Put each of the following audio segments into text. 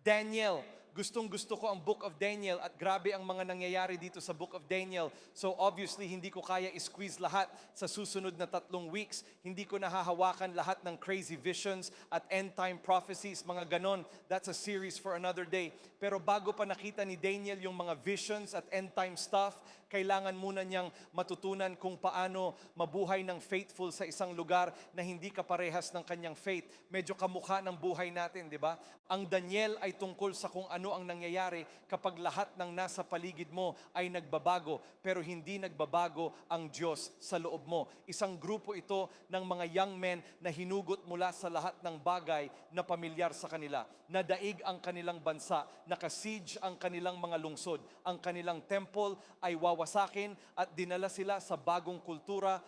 Daniel, gustong-gusto ko ang Book of Daniel at grabe ang mga nangyayari dito sa Book of Daniel. So obviously, hindi ko kaya i-squeeze lahat sa susunod na 3 weeks. Hindi ko nahahawakan lahat ng crazy visions at end-time prophecies, mga ganon. That's a series for another day. Pero bago pa nakita ni Daniel yung mga visions at end-time stuff, kailangan muna niyang matutunan kung paano mabuhay ng faithful sa isang lugar na hindi kaparehas ng kanyang faith. Medyo kamukha ng buhay natin, di ba? Ang Daniel ay tungkol sa kung ano ang nangyayari kapag lahat ng nasa paligid mo ay nagbabago, pero hindi nagbabago ang Diyos sa loob mo. Isang grupo ito ng mga young men na hinugot mula sa lahat ng bagay na pamilyar sa kanila. Nadaig ang kanilang bansa, nakasiege ang kanilang mga lungsod. Ang kanilang temple ay wawasakin at dinala sila sa bagong kultura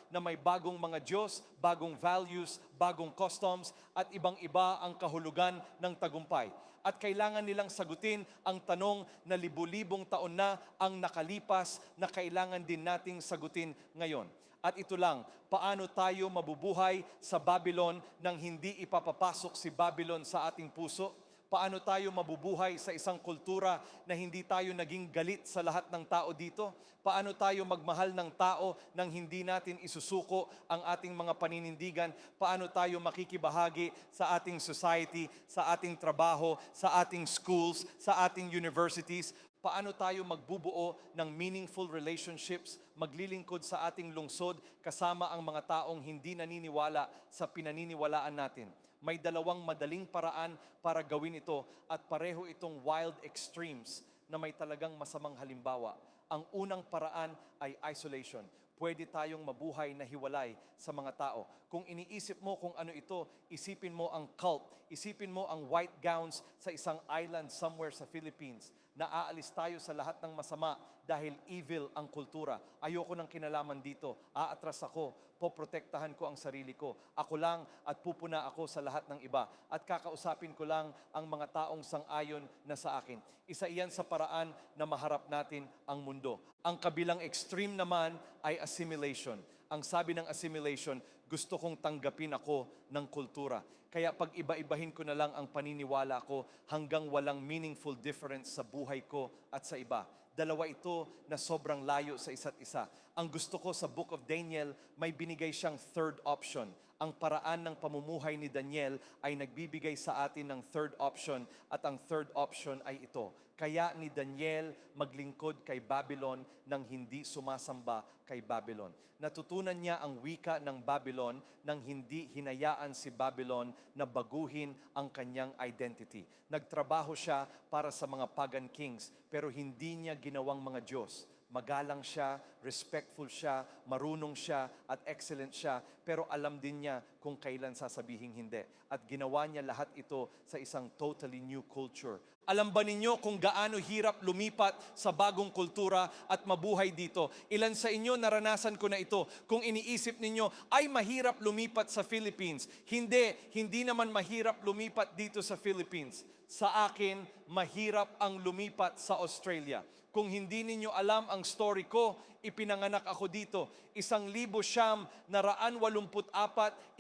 na may bagong mga Diyos, bagong values, bagong customs at ibang-iba ang kahulugan ng tagumpay. At kailangan nilang sagutin ang tanong na libu-libong taon na ang nakalipas na kailangan din nating sagutin ngayon. At ito lang, paano tayo mabubuhay sa Babylon nang hindi ipapapasok si Babylon sa ating puso? Paano tayo mabubuhay sa isang kultura na hindi tayo naging galit sa lahat ng tao dito? Paano tayo magmahal ng tao nang hindi natin isusuko ang ating mga paninindigan? Paano tayo makikibahagi sa ating society, sa ating trabaho, sa ating schools, sa ating universities? Paano tayo magbubuo ng meaningful relationships, maglilingkod sa ating lungsod kasama ang mga taong hindi naniniwala sa pinaniniwalaan natin? May dalawang madaling paraan para gawin ito at pareho itong wild extremes na may talagang masamang halimbawa. Ang unang paraan ay isolation. Pwede tayong mabuhay na hiwalay sa mga tao. Kung iniisip mo kung ano ito, isipin mo ang cult, isipin mo ang white gowns sa isang island somewhere sa Philippines. Naaalis tayo sa lahat ng masama dahil evil ang kultura. Ayoko ng kinalaman dito. Aatras ako, poprotektahan ko ang sarili ko. Ako lang at pupuna ako sa lahat ng iba. At kakausapin ko lang ang mga taong sang-ayon na sa akin. Isa iyan sa paraan na maharap natin ang mundo. Ang kabilang extreme naman ay assimilation. Ang sabi ng assimilation, gusto kong tanggapin ako ng kultura. Kaya pag iba-ibahin ko na lang ang paniniwala ko hanggang walang meaningful difference sa buhay ko at sa iba. Dalawa ito na sobrang layo sa isa't isa. Ang gusto ko sa Book of Daniel, may binigay siyang third option. Ang paraan ng pamumuhay ni Daniel ay nagbibigay sa atin ng third option at ang third option ay ito. Kaya ni Daniel maglingkod kay Babylon nang hindi sumasamba kay Babylon. Natutunan niya ang wika ng Babylon nang hindi hinayaan si Babylon na baguhin ang kanyang identity. Nagtrabaho siya para sa mga pagan kings pero hindi niya ginawang mga Diyos. Magalang siya, respectful siya, marunong siya, at excellent siya. Pero alam din niya kung kailan sasabihin hindi. At ginawa niya lahat ito sa isang totally new culture. Alam ba ninyo kung gaano hirap lumipat sa bagong kultura at mabuhay dito? Ilan sa inyo naranasan ko na ito. Kung iniisip ninyo, ay mahirap lumipat sa Philippines. Hindi naman mahirap lumipat dito sa Philippines. Sa akin, mahirap ang lumipat sa Australia. Kung hindi ninyo alam ang story ko, ipinanganak ako dito. 1,984,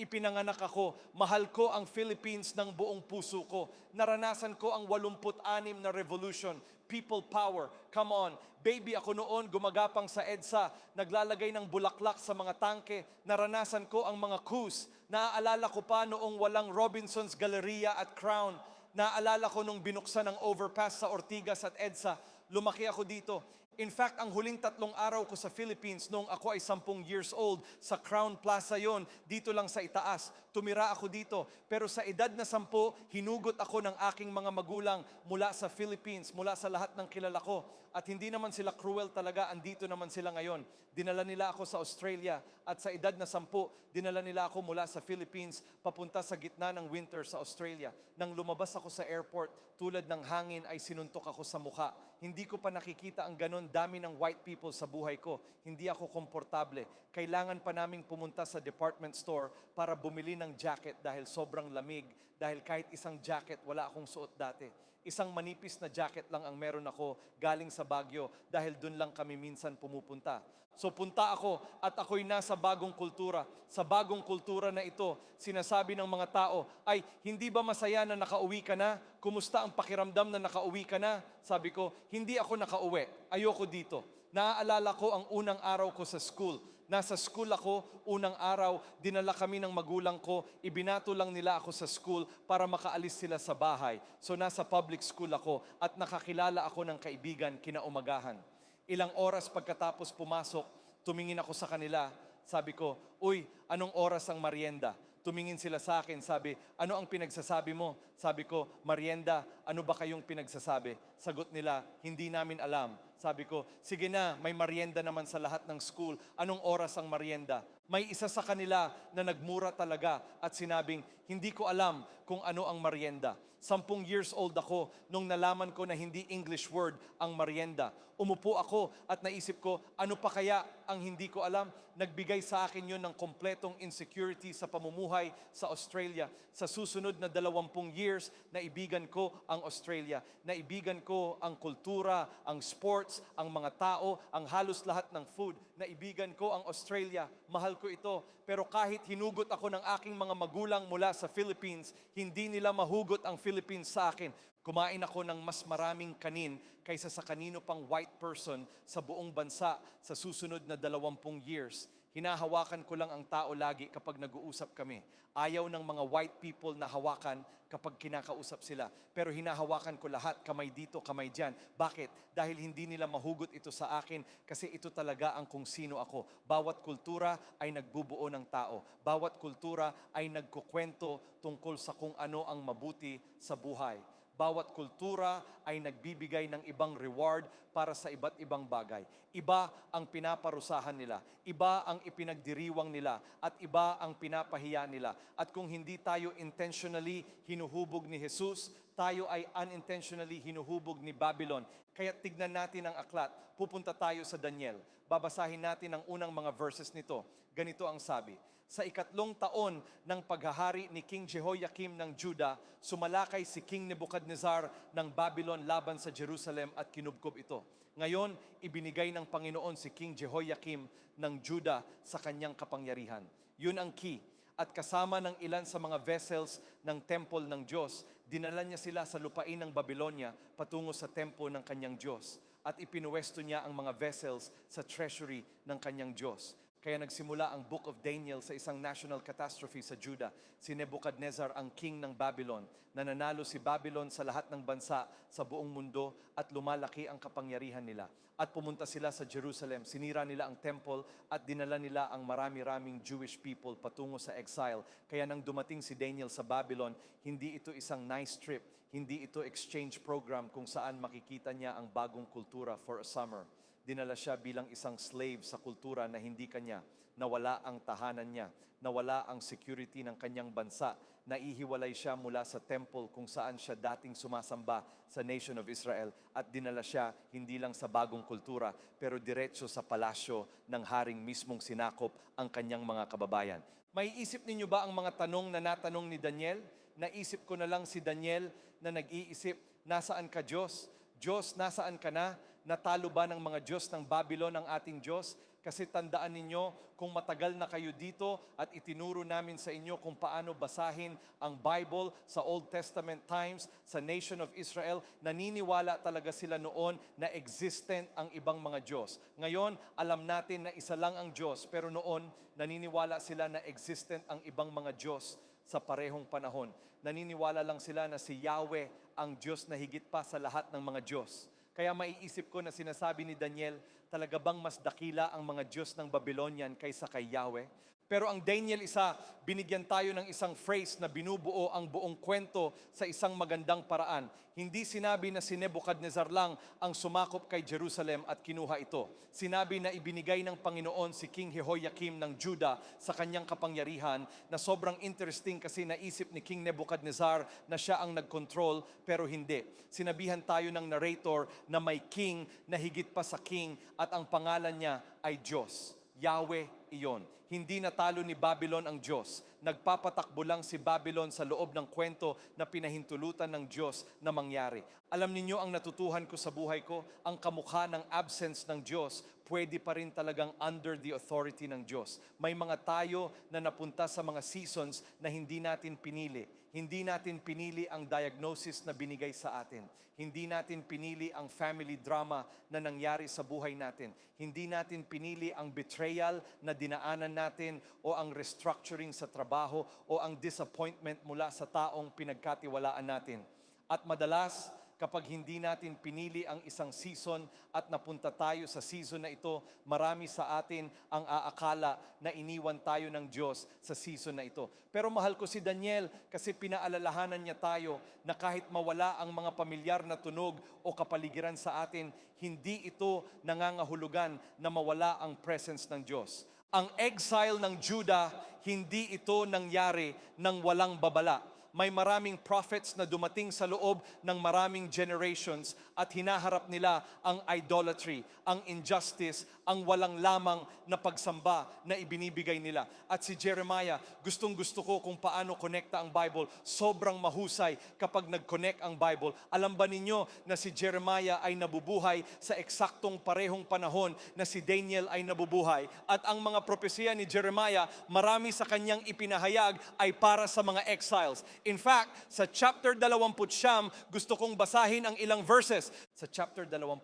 ipinanganak ako. Mahal ko ang Philippines ng buong puso ko. Naranasan ko ang 86 na revolution. People power. Come on. Baby ako noon, gumagapang sa EDSA. Naglalagay ng bulaklak sa mga tangke. Naranasan ko ang mga coups. Naaalala ko pa noong walang Robinson's Galleria at Crown. Naaalala ko nung binuksan ang overpass sa Ortigas at EDSA. Lumaki ako dito. In fact, ang huling 3 araw ko sa Philippines noong ako ay 10 years old, sa Crown Plaza yon, dito lang sa itaas. Tumira ako dito. Pero sa edad na 10, hinugot ako ng aking mga magulang mula sa Philippines, mula sa lahat ng kilala ko. At hindi naman sila cruel talaga, andito naman sila ngayon. Dinala nila ako sa Australia at sa edad na 10, dinala nila ako mula sa Philippines papunta sa gitna ng winter sa Australia. Nang lumabas ako sa airport, tulad ng hangin ay sinuntok ako sa mukha. Hindi ko pa nakikita ang ganon dami ng white people sa buhay ko. Hindi ako komportable. Kailangan pa naming pumunta sa department store para bumili ng jacket dahil sobrang lamig, dahil kahit isang jacket wala akong suot dati. Isang manipis na jacket lang ang meron ako galing sa Baguio dahil dun lang kami minsan pumupunta. So punta ako at ako'y nasa bagong kultura. Sa bagong kultura na ito, sinasabi ng mga tao, ay hindi ba masaya na nakauwi ka na? Kumusta ang pakiramdam na nakauwi ka na? Sabi ko, hindi ako nakauwi. Ayoko dito. Naaalala ko ang unang araw ko sa school. Nasa school ako, unang araw, dinala kami ng magulang ko, ibinato lang nila ako sa school para makaalis sila sa bahay. So nasa public school ako at nakakilala ako ng kaibigan kinaumagahan. Ilang oras pagkatapos pumasok, tumingin ako sa kanila. Sabi ko, uy, anong oras ang merienda? Tumingin sila sa akin, sabi, ano ang pinagsasabi mo? Sabi ko, merienda, ano ba kayong pinagsasabi? Sagot nila, hindi namin alam. Sabi ko, sige na, may merienda naman sa lahat ng school. Anong oras ang merienda? May isa sa kanila na nagmura talaga at sinabing, hindi ko alam kung ano ang merienda. 10 years old ako nung nalaman ko na hindi English word ang merienda. Umupo ako at naisip ko, ano pa kaya ang hindi ko alam? Nagbigay sa akin yun ng kompletong insecurity sa pamumuhay sa Australia. Sa susunod na 20 years, naibigan ko ang Australia. Naibigan ko ang kultura, ang sports, ang mga tao, ang halos lahat ng food. Naibigan ko ang Australia. Mahal ko ito. Pero kahit hinugot ako ng aking mga magulang mula sa Philippines, hindi nila mahugot ang Philippines sa akin. Kumain ako ng mas maraming kanin kaysa sa kanino pang white person sa buong bansa sa susunod na 20 years. Hinahawakan ko lang ang tao lagi kapag nag-uusap kami. Ayaw ng mga white people na hawakan kapag kinakausap sila. Pero hinahawakan ko lahat, kamay dito, kamay dyan. Bakit? Dahil hindi nila mahugot ito sa akin kasi ito talaga ang kung sino ako. Bawat kultura ay nagbubuo ng tao. Bawat kultura ay nagkukwento tungkol sa kung ano ang mabuti sa buhay. Bawat kultura ay nagbibigay ng ibang reward para sa iba't ibang bagay. Iba ang pinaparusahan nila, iba ang ipinagdiriwang nila, at iba ang pinapahiya nila. At kung hindi tayo intentionally hinuhubog ni Jesus, tayo ay unintentionally hinuhubog ni Babylon. Kaya tignan natin ang aklat. Pupunta tayo sa Daniel. Babasahin natin ang unang mga verses nito. Ganito ang sabi. Sa 3 taon ng paghahari ni King Jehoiakim ng Juda, sumalakay si King Nebuchadnezzar ng Babylon laban sa Jerusalem at kinubkob ito. Ngayon, ibinigay ng Panginoon si King Jehoiakim ng Juda sa kanyang kapangyarihan. Yun ang key. At kasama ng ilan sa mga vessels ng temple ng Diyos, dinala niya sila sa lupain ng Babylonia patungo sa tempo ng kanyang Diyos. At ipinuwesto niya ang mga vessels sa treasury ng kanyang Diyos. Kaya nagsimula ang Book of Daniel sa isang national catastrophe sa Judah. Si Nebuchadnezzar ang king ng Babylon. Nananalo si Babylon sa lahat ng bansa sa buong mundo at lumalaki ang kapangyarihan nila. At pumunta sila sa Jerusalem, sinira nila ang temple at dinala nila ang marami-raming Jewish people patungo sa exile. Kaya nang dumating si Daniel sa Babylon, hindi ito isang nice trip, hindi ito exchange program kung saan makikita niya ang bagong kultura for a summer. Dinala siya bilang isang slave sa kultura na hindi kanya, nawala ang tahanan niya, nawala ang security ng kanyang bansa, naihiwalay siya mula sa temple kung saan siya dating sumasamba sa nation of Israel at dinala siya hindi lang sa bagong kultura pero diretso sa palasyo ng haring mismong sinakop ang kanyang mga kababayan. May isip ninyo ba ang mga tanong na natanong ni Daniel? Naisip ko na lang si Daniel na nag-iisip, nasaan ka Diyos? Diyos, nasaan ka na? Natalo ba ng mga Diyos ng Babylon ang ating Diyos? Kasi tandaan ninyo, kung matagal na kayo dito at itinuro namin sa inyo kung paano basahin ang Bible sa Old Testament times, sa nation of Israel, naniniwala talaga sila noon na existent ang ibang mga Diyos. Ngayon, alam natin na isa lang ang Diyos, pero noon, naniniwala sila na existent ang ibang mga Diyos sa parehong panahon. Naniniwala lang sila na si Yahweh ang Diyos na higit pa sa lahat ng mga Diyos. Kaya maiisip ko na sinasabi ni Daniel, talaga bang mas dakila ang mga Diyos ng Babylonian kaysa kay Yahweh? Pero ang Daniel isa, binigyan tayo ng isang phrase na binubuo ang buong kwento sa isang magandang paraan. Hindi sinabi na si Nebuchadnezzar lang ang sumakop kay Jerusalem at kinuha ito. Sinabi na ibinigay ng Panginoon si King Jehoiakim ng Judah sa kanyang kapangyarihan na sobrang interesting kasi naisip ni King Nebuchadnezzar na siya ang nag-control pero hindi. Sinabihan tayo ng narrator na may king na higit pa sa king at ang pangalan niya ay Diyos. Yahweh iyon. Hindi natalo ni Babylon ang Diyos. Nagpapatakbo lang si Babylon sa loob ng kwento na pinahintulutan ng Diyos na mangyari. Alam ninyo ang natutuhan ko sa buhay ko, ang kamukha ng absence ng Diyos, pwede pa rin talagang under the authority ng Diyos. May mga tayo na napunta sa mga seasons na hindi natin pinili. Hindi natin pinili ang diagnosis na binigay sa atin. Hindi natin pinili ang family drama na nangyari sa buhay natin. Hindi natin pinili ang betrayal na dinaanan natin o ang restructuring sa trabaho o ang disappointment mula sa taong pinagkatiwalaan natin. At madalas, kapag hindi natin pinili ang isang season at napunta tayo sa season na ito, marami sa atin ang aakala na iniwan tayo ng Diyos sa season na ito. Pero mahal ko si Daniel kasi pinaalalahanan niya tayo na kahit mawala ang mga pamilyar na tunog o kapaligiran sa atin, hindi ito nangangahulugan na mawala ang presence ng Diyos. Ang exile ng Judah, hindi ito nangyari ng walang babala. May maraming prophets na dumating sa loob ng maraming generations at hinaharap nila ang idolatry, ang injustice, ang walang lamang na pagsamba na ibinibigay nila. At si Jeremiah, gustong-gusto ko kung paano connecta ang Bible. Sobrang mahusay kapag nag-connect ang Bible. Alam ba ninyo na si Jeremiah ay nabubuhay sa eksaktong parehong panahon na si Daniel ay nabubuhay? At ang mga propesiya ni Jeremiah, marami sa kanyang ipinahayag ay para sa mga exiles. In fact, sa chapter 20, gusto kong basahin ang ilang verses. Sa chapter 20,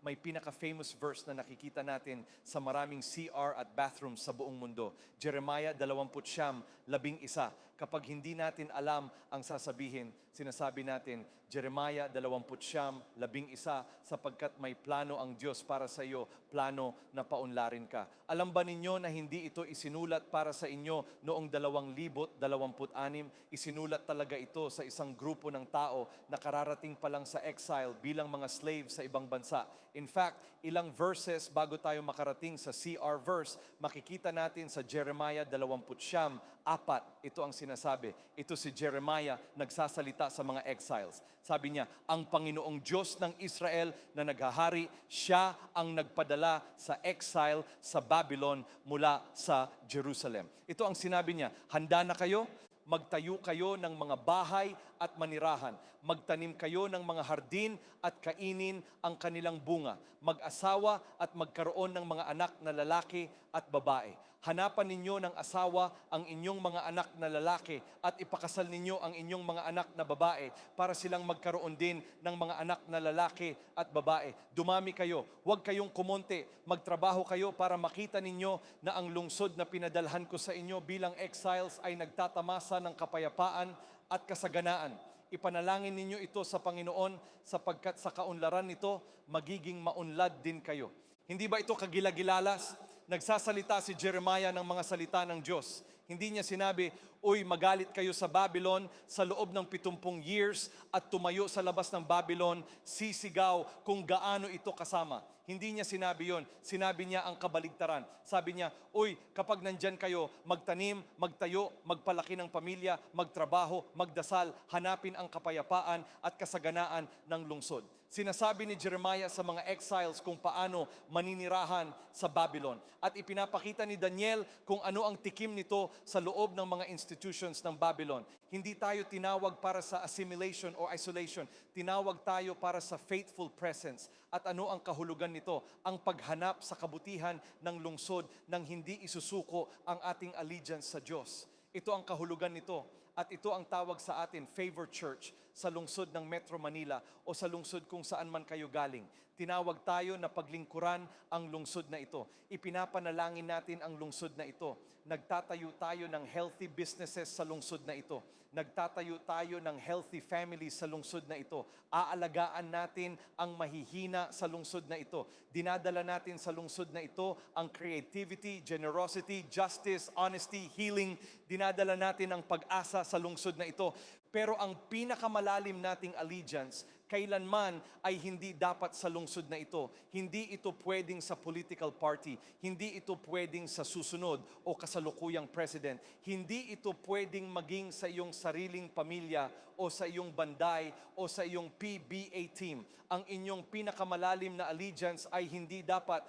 may pinaka-famous verse na nakikita natin sa maraming CR at bathrooms sa buong mundo. Jeremiah 20:11. Kapag hindi natin alam ang sasabihin, sinasabi natin, Jeremiah 20:11, sapagkat may plano ang Diyos para sa iyo, plano na paunlarin ka. Alam ba ninyo na hindi ito isinulat para sa inyo noong 2026? Isinulat talaga ito sa isang grupo ng tao na kararating pa lang sa exile bilang mga slave sa ibang bansa. In fact, ilang verses bago tayo makarating sa CR verse, makikita natin sa Jeremiah 20:4, ito ang sinasabi. Ito si Jeremiah nagsasalita sa mga exiles. Sabi niya, ang Panginoong Diyos ng Israel na naghahari, siya ang nagpadala sa exile sa Babylon mula sa Jerusalem. Ito ang sinabi niya, handa na kayo? Magtayo kayo ng mga bahay at manirahan. Magtanim kayo ng mga hardin at kainin ang kanilang bunga. Mag-asawa at magkaroon ng mga anak na lalaki at babae. Hanapan ninyo ng asawa ang inyong mga anak na lalaki at ipakasal ninyo ang inyong mga anak na babae para silang magkaroon din ng mga anak na lalaki at babae. Dumami kayo, huwag kayong kumonte, magtrabaho kayo para makita ninyo na ang lungsod na pinadalhan ko sa inyo bilang exiles ay nagtatamasa ng kapayapaan at kasaganaan. Ipanalangin ninyo ito sa Panginoon sapagkat sa kaunlaran nito, magiging maunlad din kayo. Hindi ba ito kagilagilalas? Nagsasalita si Jeremiah ng mga salita ng Diyos. Hindi niya sinabi, uy, magalit kayo sa Babylon sa loob ng 70 years at tumayo sa labas ng Babylon, sisigaw kung gaano ito kasama. Hindi niya sinabi yon. Sinabi niya ang kabaligtaran. Sabi niya, uy, kapag nandyan kayo, magtanim, magtayo, magpalaki ng pamilya, magtrabaho, magdasal, hanapin ang kapayapaan at kasaganaan ng lungsod. Sinasabi ni Jeremiah sa mga exiles kung paano maninirahan sa Babylon. At ipinapakita ni Daniel kung ano ang tikim nito sa loob ng mga institutions ng Babylon. Hindi tayo tinawag para sa assimilation o isolation. Tinawag tayo para sa faithful presence. At ano ang kahulugan nito? Ang paghanap sa kabutihan ng lungsod nang hindi isusuko ang ating allegiance sa Diyos. Ito ang kahulugan nito. At ito ang tawag sa atin, Favor Church, sa lungsod ng Metro Manila o sa lungsod kung saan man kayo galing. Tinawag tayo na paglingkuran ang lungsod na ito. Ipinapanalangin natin ang lungsod na ito. Nagtatayo tayo ng healthy businesses sa lungsod na ito. Nagtatayo tayo ng healthy families sa lungsod na ito. Aalagaan natin ang mahihina sa lungsod na ito. Dinadala natin sa lungsod na ito ang creativity, generosity, justice, honesty, healing. Dinadala natin ang pag-asa sa lungsod na ito. Pero ang pinakamalalim nating allegiance, kailanman ay hindi dapat sa lungsod na ito. Hindi ito pwedeng sa political party. Hindi ito pwedeng sa susunod o kasalukuyang president. Hindi ito pwedeng maging sa iyong sariling pamilya o sa iyong banday o sa iyong PBA team. Ang inyong pinakamalalim na allegiance ay hindi dapat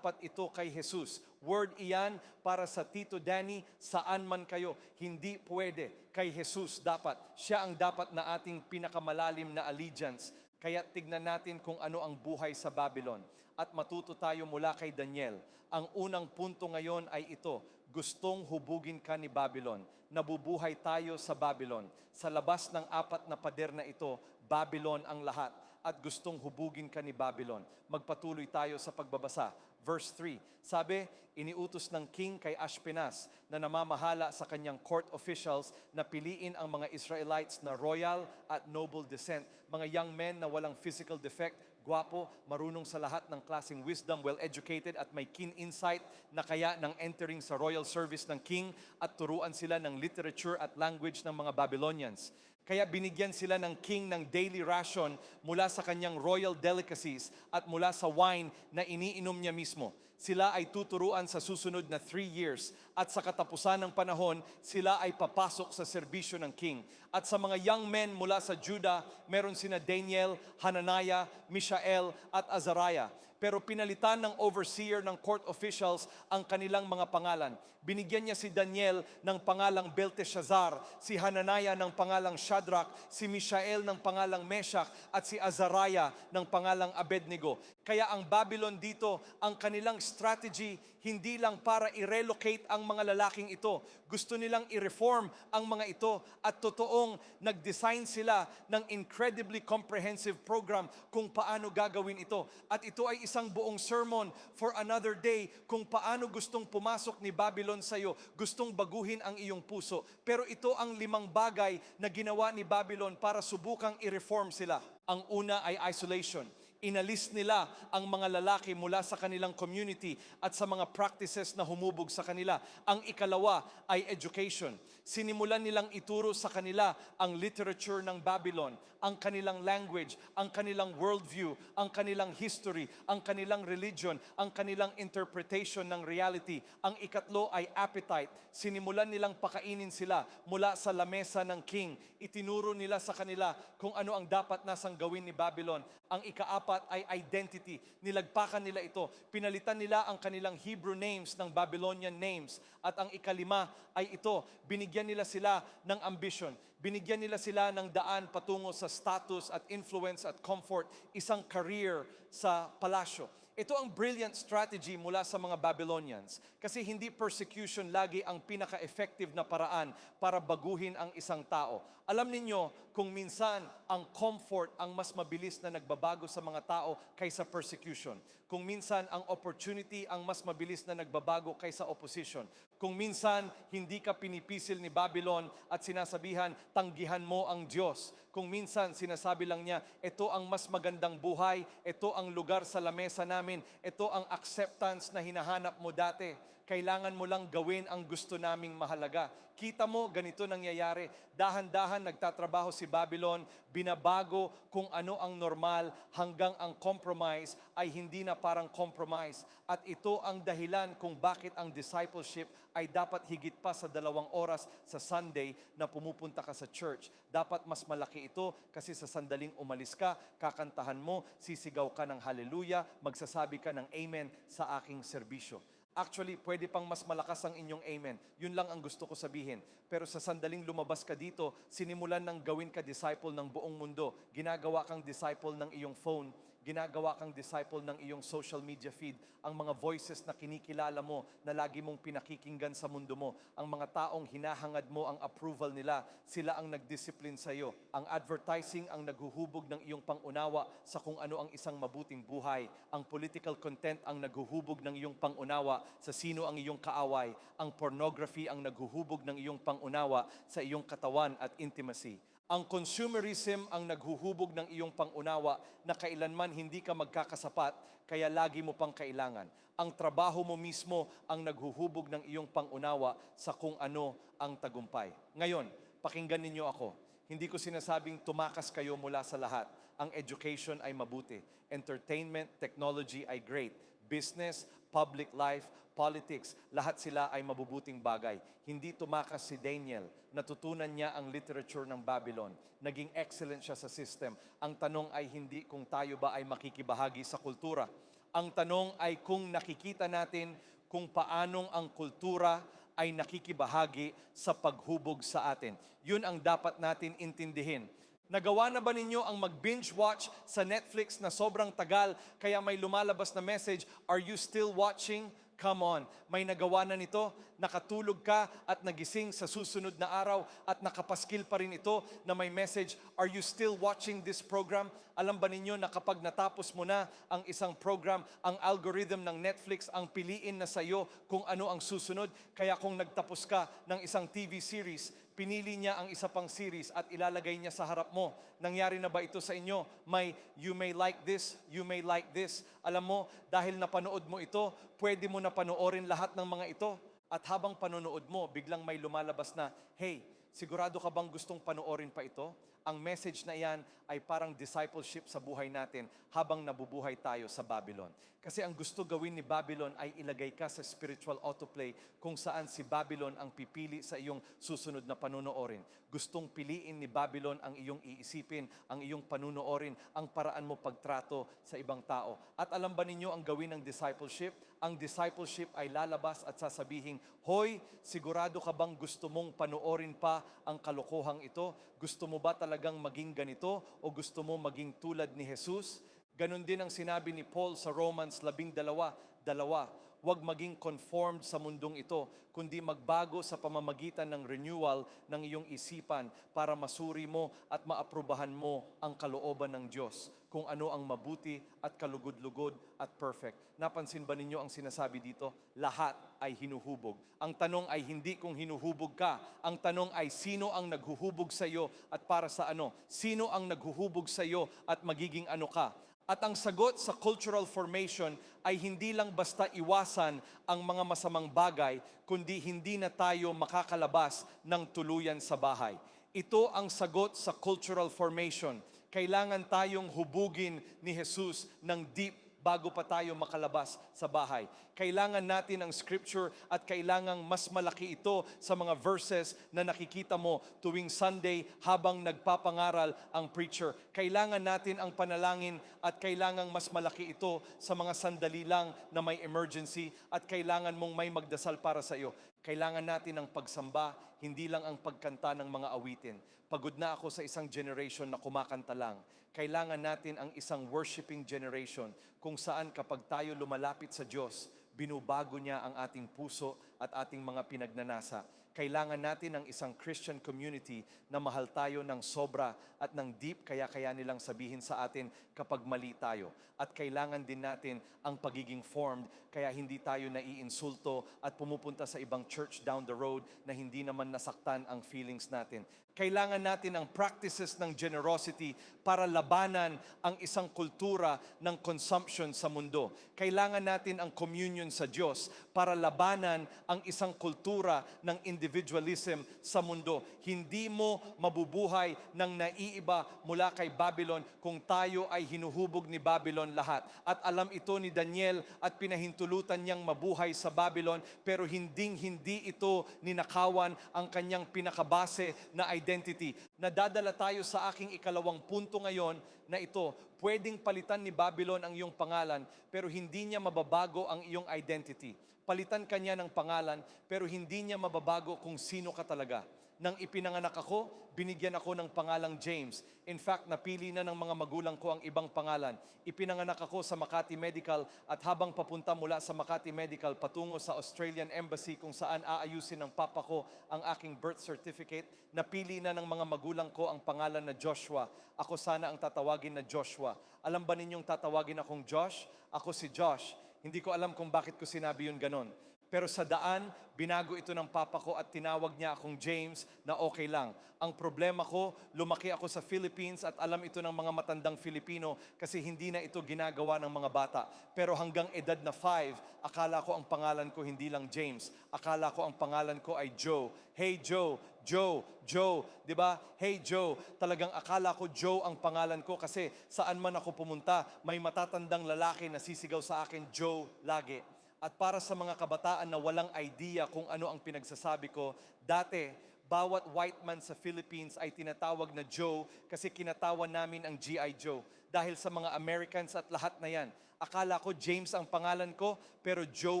ito kay Jesus. Word iyan para sa Tito Danny, saan man kayo. Hindi pwede kay Jesus dapat. Siya ang dapat na ating pinakamalalim na allegiance. Kaya tignan natin kung ano ang buhay sa Babylon. At matuto tayo mula kay Daniel. Ang unang punto ngayon ay ito. Gustong hubugin ka ni Babylon. Nabubuhay tayo sa Babylon. Sa labas ng 4 na pader na ito, Babylon ang lahat. At gustong hubugin ka ni Babylon. Magpatuloy tayo sa pagbabasa. Verse 3, sabi, iniutos ng king kay Ashpenaz na namamahala sa kanyang court officials na piliin ang mga Israelites na royal at noble descent. Mga young men na walang physical defect, gwapo, marunong sa lahat ng klaseng wisdom, well-educated at may keen insight na kaya nang entering sa royal service ng king at turuan sila ng literature at language ng mga Babylonians. Kaya binigyan sila ng king ng daily ration mula sa kanyang royal delicacies at mula sa wine na iniinom niya mismo. Sila ay tuturuan sa susunod na 3 years at sa katapusan ng panahon, sila ay papasok sa serbisyo ng king. At sa mga young men mula sa Judah, meron sina Daniel, Hananiah, Mishael at Azariah. Pero pinalitan ng overseer ng court officials ang kanilang mga pangalan. Binigyan niya si Daniel ng pangalang Belteshazzar, si Hananiah ng pangalang Shadrach, si Mishael ng pangalang Meshach, at si Azariah ng pangalang Abednego. Kaya ang Babylon dito, ang kanilang strategy, hindi lang para i-relocate ang mga lalaking ito. Gusto nilang i-reform ang mga ito at totoong nag-design sila ng incredibly comprehensive program kung paano gagawin ito. At ito ay isang buong sermon for another day kung paano gustong pumasok ni Babylon sa iyo, gustong baguhin ang iyong puso. Pero ito ang 5 bagay na ginawa ni Babylon para subukang i-reform sila. Ang una ay isolation. Inalis nila ang mga lalaki mula sa kanilang community at sa mga practices na humubog sa kanila. Ang ikalawa ay education. Sinimulan nilang ituro sa kanila ang literature ng Babylon, ang kanilang language, ang kanilang worldview, ang kanilang history, ang kanilang religion, ang kanilang interpretation ng reality. Ang ikatlo ay appetite. Sinimulan nilang pakainin sila mula sa lamesa ng king. Itinuro nila sa kanila kung ano ang dapat nasang gawin ni Babylon. Ang ikaapat ay identity. Nilagpakan nila ito. Pinalitan nila ang kanilang Hebrew names ng Babylonian names. At ang ikalima ay ito. Binigyan nila sila ng ambition. Binigyan nila sila ng daan patungo sa status at influence at comfort. Isang career sa palasyo. Ito ang brilliant strategy mula sa mga Babylonians. Kasi hindi persecution lagi ang pinaka-effective na paraan para baguhin ang isang tao. Alam ninyo, kung minsan ang comfort ang mas mabilis na nagbabago sa mga tao kaysa persecution. Kung minsan ang opportunity ang mas mabilis na nagbabago kaysa opposition. Kung minsan hindi ka pinipisil ni Babylon at sinasabihan, tanggihan mo ang Diyos. Kung minsan sinasabi lang niya, ito ang mas magandang buhay, ito ang lugar sa lamesa namin, ito ang acceptance na hinahanap mo dati. Kailangan mo lang gawin ang gusto naming mahalaga. Kita mo, ganito nangyayari. Dahan-dahan nagtatrabaho si Babylon, binabago kung ano ang normal hanggang ang compromise ay hindi na parang compromise. At ito ang dahilan kung bakit ang discipleship ay dapat higit pa sa 2 oras sa Sunday na pumupunta ka sa church. Dapat mas malaki ito kasi sa sandaling umalis ka, kakantahan mo, sisigaw ka ng hallelujah, magsasabi ka ng amen sa aking serbisyo. Actually, pwede pang mas malakas ang inyong amen. Yun lang ang gusto ko sabihin. Pero sa sandaling lumabas ka dito, sinimulan ng gawin ka disciple ng buong mundo. Ginagawa kang disciple ng iyong phone. Ginagawa kang disciple ng iyong social media feed. Ang mga voices na kinikilala mo, na lagi mong pinakikinggan sa mundo mo. Ang mga taong hinahangad mo ang approval nila, sila ang nagdiscipline sa iyo. Ang advertising ang naghuhubog ng iyong pangunawa sa kung ano ang isang mabuting buhay. Ang political content ang naghuhubog ng iyong pangunawa sa sino ang iyong kaaway. Ang pornography ang naghuhubog ng iyong pangunawa sa iyong katawan at intimacy. Ang consumerism ang naghuhubog ng iyong pangunawa na kailanman hindi ka magkakasapat, kaya lagi mo pang kailangan. Ang trabaho mo mismo ang naghuhubog ng iyong pangunawa sa kung ano ang tagumpay. Ngayon, pakinggan ninyo ako. Hindi ko sinasabing tumakas kayo mula sa lahat. Ang education ay mabuti. Entertainment, technology ay great. Business, public life, politics, lahat sila ay mabubuting bagay. Hindi tumakas si Daniel. Natutunan niya ang literature ng Babylon. Naging excellent siya sa system. Ang tanong ay hindi kung tayo ba ay makikibahagi sa kultura. Ang tanong ay kung nakikita natin kung paanong ang kultura ay nakikibahagi sa paghubog sa atin. Yun ang dapat natin intindihin. Nagawa na ba ninyo ang mag-binge watch sa Netflix na sobrang tagal kaya may lumalabas na message, "Are you still watching?" Come on, may nagawa na nito, nakatulog ka at nagising sa susunod na araw at nakapaskil pa rin ito na may message, "Are you still watching this program?" Alam ba ninyo na kapag natapos mo na ang isang program, ang algorithm ng Netflix ang piliin na sa iyo kung ano ang susunod. Kaya kung nagtapos ka ng isang TV series, pinili niya ang isa pang series at ilalagay niya sa harap mo. Nangyari na ba ito sa inyo? May "you may like this, you may like this." Alam mo, dahil napanood mo ito, pwede mo na panoorin lahat ng mga ito. At habang panonood mo, biglang may lumalabas na, "Hey, sigurado ka bang gustong panoorin pa ito?" Ang message na iyan ay parang discipleship sa buhay natin habang nabubuhay tayo sa Babylon. Kasi ang gusto gawin ni Babylon ay ilagay ka sa spiritual autoplay kung saan si Babylon ang pipili sa iyong susunod na panonoorin. Gustong piliin ni Babylon ang iyong iisipin, ang iyong panonoorin, ang paraan mo pagtrato sa ibang tao. At alam ba ninyo ang gawin ng discipleship? Ang discipleship ay lalabas at sasabihin, "Hoy, sigurado ka bang gusto mong panoorin pa ang kalokohang ito? Gusto mo ba talagang maging ganito o gusto mo maging tulad ni Jesus?" Ganon din ang sinabi ni Paul sa Romans 12:2. Huwag maging conformed sa mundong ito, kundi magbago sa pamamagitan ng renewal ng iyong isipan para masuri mo at maaprubahan mo ang kalooban ng Diyos, kung ano ang mabuti at kalugod-lugod at perfect. Napansin ba ninyo ang sinasabi dito? Lahat ay hinuhubog. Ang tanong ay hindi kung hinuhubog ka. Ang tanong ay sino ang naghuhubog sa iyo at para sa ano? Sino ang naghuhubog sa iyo at magiging ano ka? At ang sagot sa cultural formation ay hindi lang basta iwasan ang mga masamang bagay, kundi hindi na tayo makakalabas ng tuluyan sa bahay. Ito ang sagot sa cultural formation. Kailangan tayong hubugin ni Jesus ng deep bago pa tayo makalabas sa bahay. Kailangan natin ang scripture at kailangang mas malaki ito sa mga verses na nakikita mo tuwing Sunday habang nagpapangaral ang preacher. Kailangan natin ang panalangin at kailangang mas malaki ito sa mga sandali lang na may emergency at kailangan mong may magdasal para sa iyo. Kailangan natin ang pagsamba, hindi lang ang pagkanta ng mga awitin. Pagod na ako sa isang generation na kumakanta lang. Kailangan natin ang isang worshiping generation kung saan kapag tayo lumalapit sa Diyos, binubago niya ang ating puso at ating mga pinagnanasa. Kailangan natin ang isang Christian community na mahal tayo ng sobra at ng deep, kaya nilang sabihin sa atin kapag mali tayo. At kailangan din natin ang pagiging formed, kaya hindi tayo naiinsulto at pumupunta sa ibang church down the road na hindi naman nasaktan ang feelings natin. Kailangan natin ang practices ng generosity para labanan ang isang kultura ng consumption sa mundo. Kailangan natin ang communion sa Diyos para labanan ang isang kultura ng individualism sa mundo. Hindi mo mabubuhay ng naiiba mula kay Babylon kung tayo ay hinuhubog ni Babylon lahat. At alam ito ni Daniel at pinahintulutan niyang mabuhay sa Babylon, pero hindi ito ninakawan ang kanyang pinakabase na identity. Nadadala tayo sa aking ikalawang punto ngayon na ito, pwedeng palitan ni Babylon ang iyong pangalan, pero hindi niya mababago ang iyong identity. Palitan ka niya ng pangalan, pero hindi niya mababago kung sino ka talaga. Nang ipinanganak ako, binigyan ako ng pangalang James. In fact, napili na ng mga magulang ko ang ibang pangalan. Ipinanganak ako sa Makati Medical at habang papunta mula sa Makati Medical patungo sa Australian Embassy kung saan aayusin ng papa ko ang aking birth certificate, napili na ng mga magulang ko ang pangalan na Joshua. Ako sana ang tatawagin na Joshua. Alam ba ninyong tatawagin akong Josh? Ako si Josh. Hindi ko alam kung bakit ko sinabi yun ganon. Pero sa daan, binago ito ng papa ko at tinawag niya akong James na okay lang. Ang problema ko, lumaki ako sa Philippines at alam ito ng mga matandang Filipino kasi hindi na ito ginagawa ng mga bata. Pero hanggang edad na 5, akala ko ang pangalan ko hindi lang James. Akala ko ang pangalan ko ay Joe. Hey Joe, Joe, Joe, di ba? Hey Joe, talagang akala ko Joe ang pangalan ko kasi saan man ako pumunta, may matatandang lalaki na sisigaw sa akin, Joe, lagi. At para sa mga kabataan na walang idea kung ano ang pinagsasabi ko, dati, bawat white man sa Philippines ay tinatawag na Joe kasi kinatawan namin ang G.I. Joe. Dahil sa mga Americans at lahat na yan. Akala ko James ang pangalan ko, pero Joe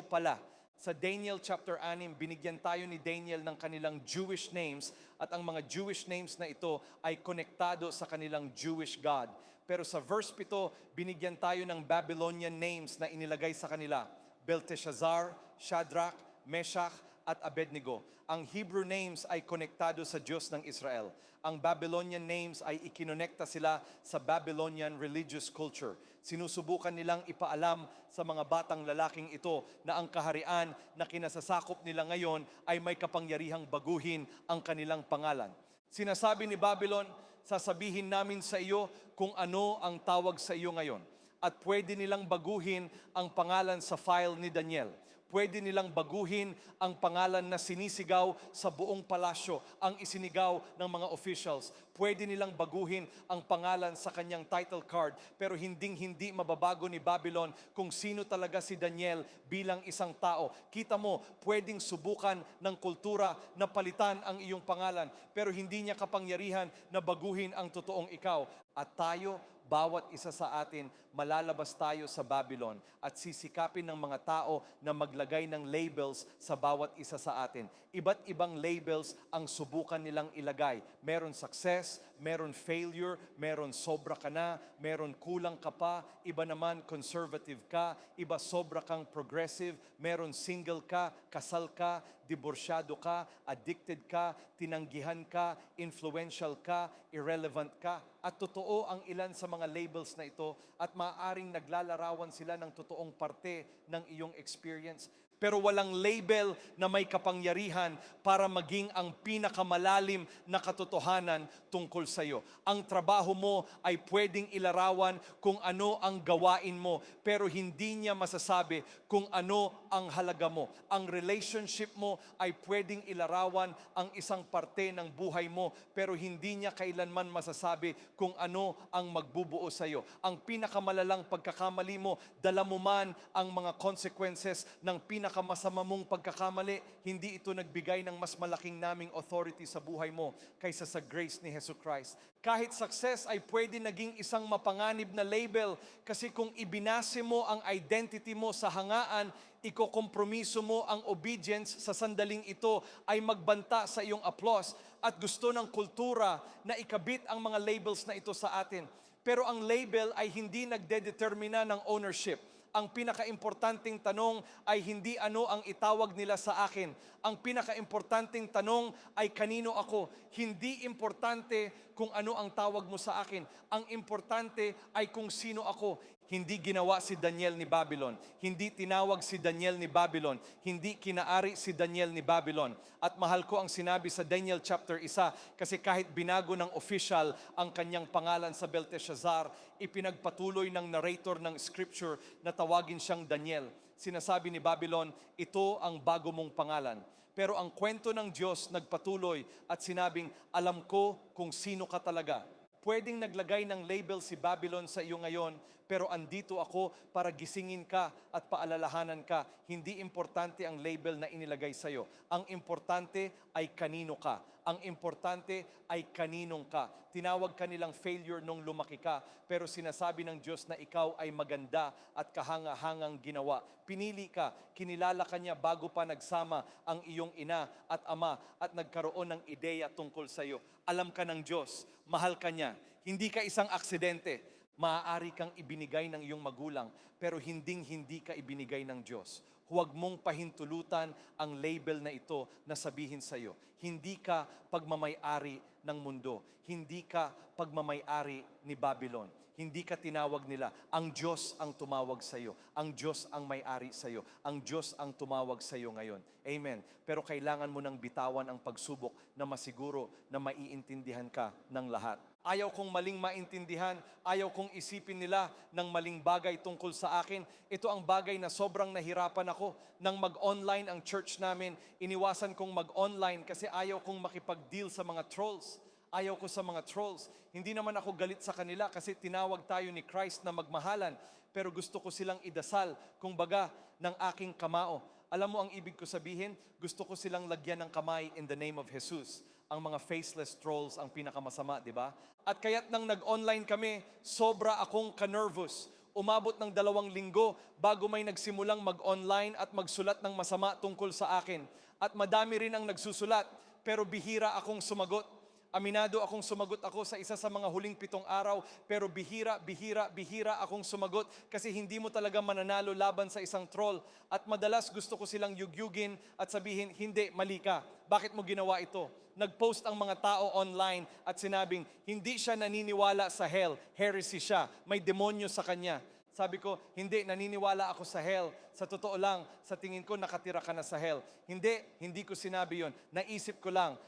pala. Sa Daniel chapter 6, binigyan tayo ni Daniel ng kanilang Jewish names at ang mga Jewish names na ito ay konektado sa kanilang Jewish God. Pero sa verse 7, binigyan tayo ng Babylonian names na inilagay sa kanila. Belteshazzar, Shadrach, Meshach, at Abednego. Ang Hebrew names ay konektado sa Diyos ng Israel. Ang Babylonian names ay ikinonekta sila sa Babylonian religious culture. Sinusubukan nilang ipaalam sa mga batang lalaking ito na ang kaharian na kinasasakop nila ngayon ay may kapangyarihang baguhin ang kanilang pangalan. Sinasabi ni Babylon, sasabihin namin sa iyo kung ano ang tawag sa iyo ngayon. At pwede nilang baguhin ang pangalan sa file ni Daniel. Pwede nilang baguhin ang pangalan na sinisigaw sa buong palasyo, ang isinigaw ng mga officials. Pwede nilang baguhin ang pangalan sa kanyang title card, pero hinding-hindi mababago ni Babylon kung sino talaga si Daniel bilang isang tao. Kita mo, pwedeng subukan ng kultura na palitan ang iyong pangalan, pero hindi niya kapangyarihan na baguhin ang totoong ikaw. At tayo, bawat isa sa atin, malalabas tayo sa Babylon at sisikapin ng mga tao na maglagay ng labels sa bawat isa sa atin. Iba't ibang labels ang subukan nilang ilagay. Meron success, meron failure, meron sobra ka na, meron kulang ka pa, iba naman conservative ka, iba sobra kang progressive, meron single ka, kasal ka, diborsyado ka, addicted ka, tinanggihan ka, influential ka, irrelevant ka. At totoo ang ilan sa mga labels na ito at maaaring naglalarawan sila ng totoong parte ng iyong experience. Pero walang label na may kapangyarihan para maging ang pinakamalalim na katotohanan tungkol sa iyo. Ang trabaho mo ay pwedeng ilarawan kung ano ang gawain mo, pero hindi niya masasabi kung ano ang halaga mo. Ang relationship mo ay pwedeng ilarawan ang isang parte ng buhay mo, pero hindi niya kailanman masasabi kung ano ang magbubuo sa iyo. Ang pinakamalalang pagkakamali mo, dala mo man ang mga consequences ng pinakamasama mong pagkakamali, hindi ito nagbigay ng mas malaking naming authority sa buhay mo kaysa sa grace ni Jesus Christ. Kahit success ay pwede naging isang mapanganib na label kasi kung ibinase mo ang identity mo sa hangaan, ikokompromiso mo ang obedience sa sandaling ito ay magbanta sa iyong applause at gusto ng kultura na ikabit ang mga labels na ito sa atin. Pero ang label ay hindi nagdedetermina ng ownership. Ang pinakaimportanteng tanong ay hindi ano ang itawag nila sa akin. Ang pinakaimportanteng tanong ay kanino ako. Hindi importante kung ano ang tawag mo sa akin. Ang importante ay kung sino ako. Hindi ginawa si Daniel ni Babylon. Hindi tinawag si Daniel ni Babylon. Hindi kinaari si Daniel ni Babylon. At mahal ko ang sinabi sa Daniel chapter 1 kasi kahit binago ng official ang kanyang pangalan sa Belteshazzar, ipinagpatuloy ng narrator ng scripture na tawagin siyang Daniel. Sinasabi ni Babylon, ito ang bago mong pangalan. Pero ang kwento ng Diyos nagpatuloy at sinabing, alam ko kung sino ka talaga. Pwedeng naglagay ng label si Babylon sa iyo ngayon, pero andito ako para gisingin ka at paalalahanan ka. Hindi importante ang label na inilagay sa iyo. Ang importante ay kanino ka. Ang importante ay kaninong ka. Tinawag ka nilang failure nung lumaki ka, pero sinasabi ng Diyos na ikaw ay maganda at kahanga-hangang ginawa. Pinili ka, kinilala ka niya bago pa nagsama ang iyong ina at ama at nagkaroon ng ideya tungkol sa iyo. Alam ka ng Diyos, mahal ka niya. Hindi ka isang aksidente. Maaari kang ibinigay ng iyong magulang, pero hindi ka ibinigay ng Diyos. Huwag mong pahintulutan ang label na ito na sabihin sa iyo. Hindi ka pagmamay-ari ng mundo. Hindi ka pagmamay-ari ni Babylon. hindi ka tinawag nila. Ang Diyos ang tumawag sa iyo. Ang Diyos ang may-ari sa iyo. Ang Diyos ang tumawag sa iyo ngayon. Amen. Pero kailangan mo nang bitawan ang pagsubok na masiguro na maiintindihan ka ng lahat. Ayaw kong maling maintindihan, ayaw kong isipin nila ng maling bagay tungkol sa akin. Ito ang bagay na sobrang nahirapan ako nang mag-online ang church namin. Iniwasan kong mag-online kasi ayaw kong makipag-deal sa mga trolls. Ayaw ko sa mga trolls. Hindi naman ako galit sa kanila kasi tinawag tayo ni Christ na magmahalan. Pero gusto ko silang idasal, kung baga, ng aking kamao. Alam mo ang ibig ko sabihin? Gusto ko silang lagyan ng kamay in the name of Jesus. Ang mga faceless trolls ang pinakamasama, di ba? At kaya't nang nag-online kami, sobra akong ka-nervous. Umabot ng 2 linggo bago may nagsimulang mag-online at magsulat ng masama tungkol sa akin. At madami rin ang nagsusulat, pero bihira akong sumagot. Aminado akong sumagot ako sa isa sa mga huling 7 araw, pero bihira akong sumagot kasi hindi mo talaga mananalo laban sa isang troll. At madalas gusto ko silang yugyugin at sabihin, hindi, mali ka. Bakit mo ginawa ito? Nag-post ang mga tao online at sinabing, hindi siya naniniwala sa hell, heresy siya, may demonyo sa kanya. Sabi ko, hindi, naniniwala ako sa hell. Sa totoo lang, sa tingin ko, nakatira ka na sa hell. Hindi ko sinabi yon. Naisip ko lang.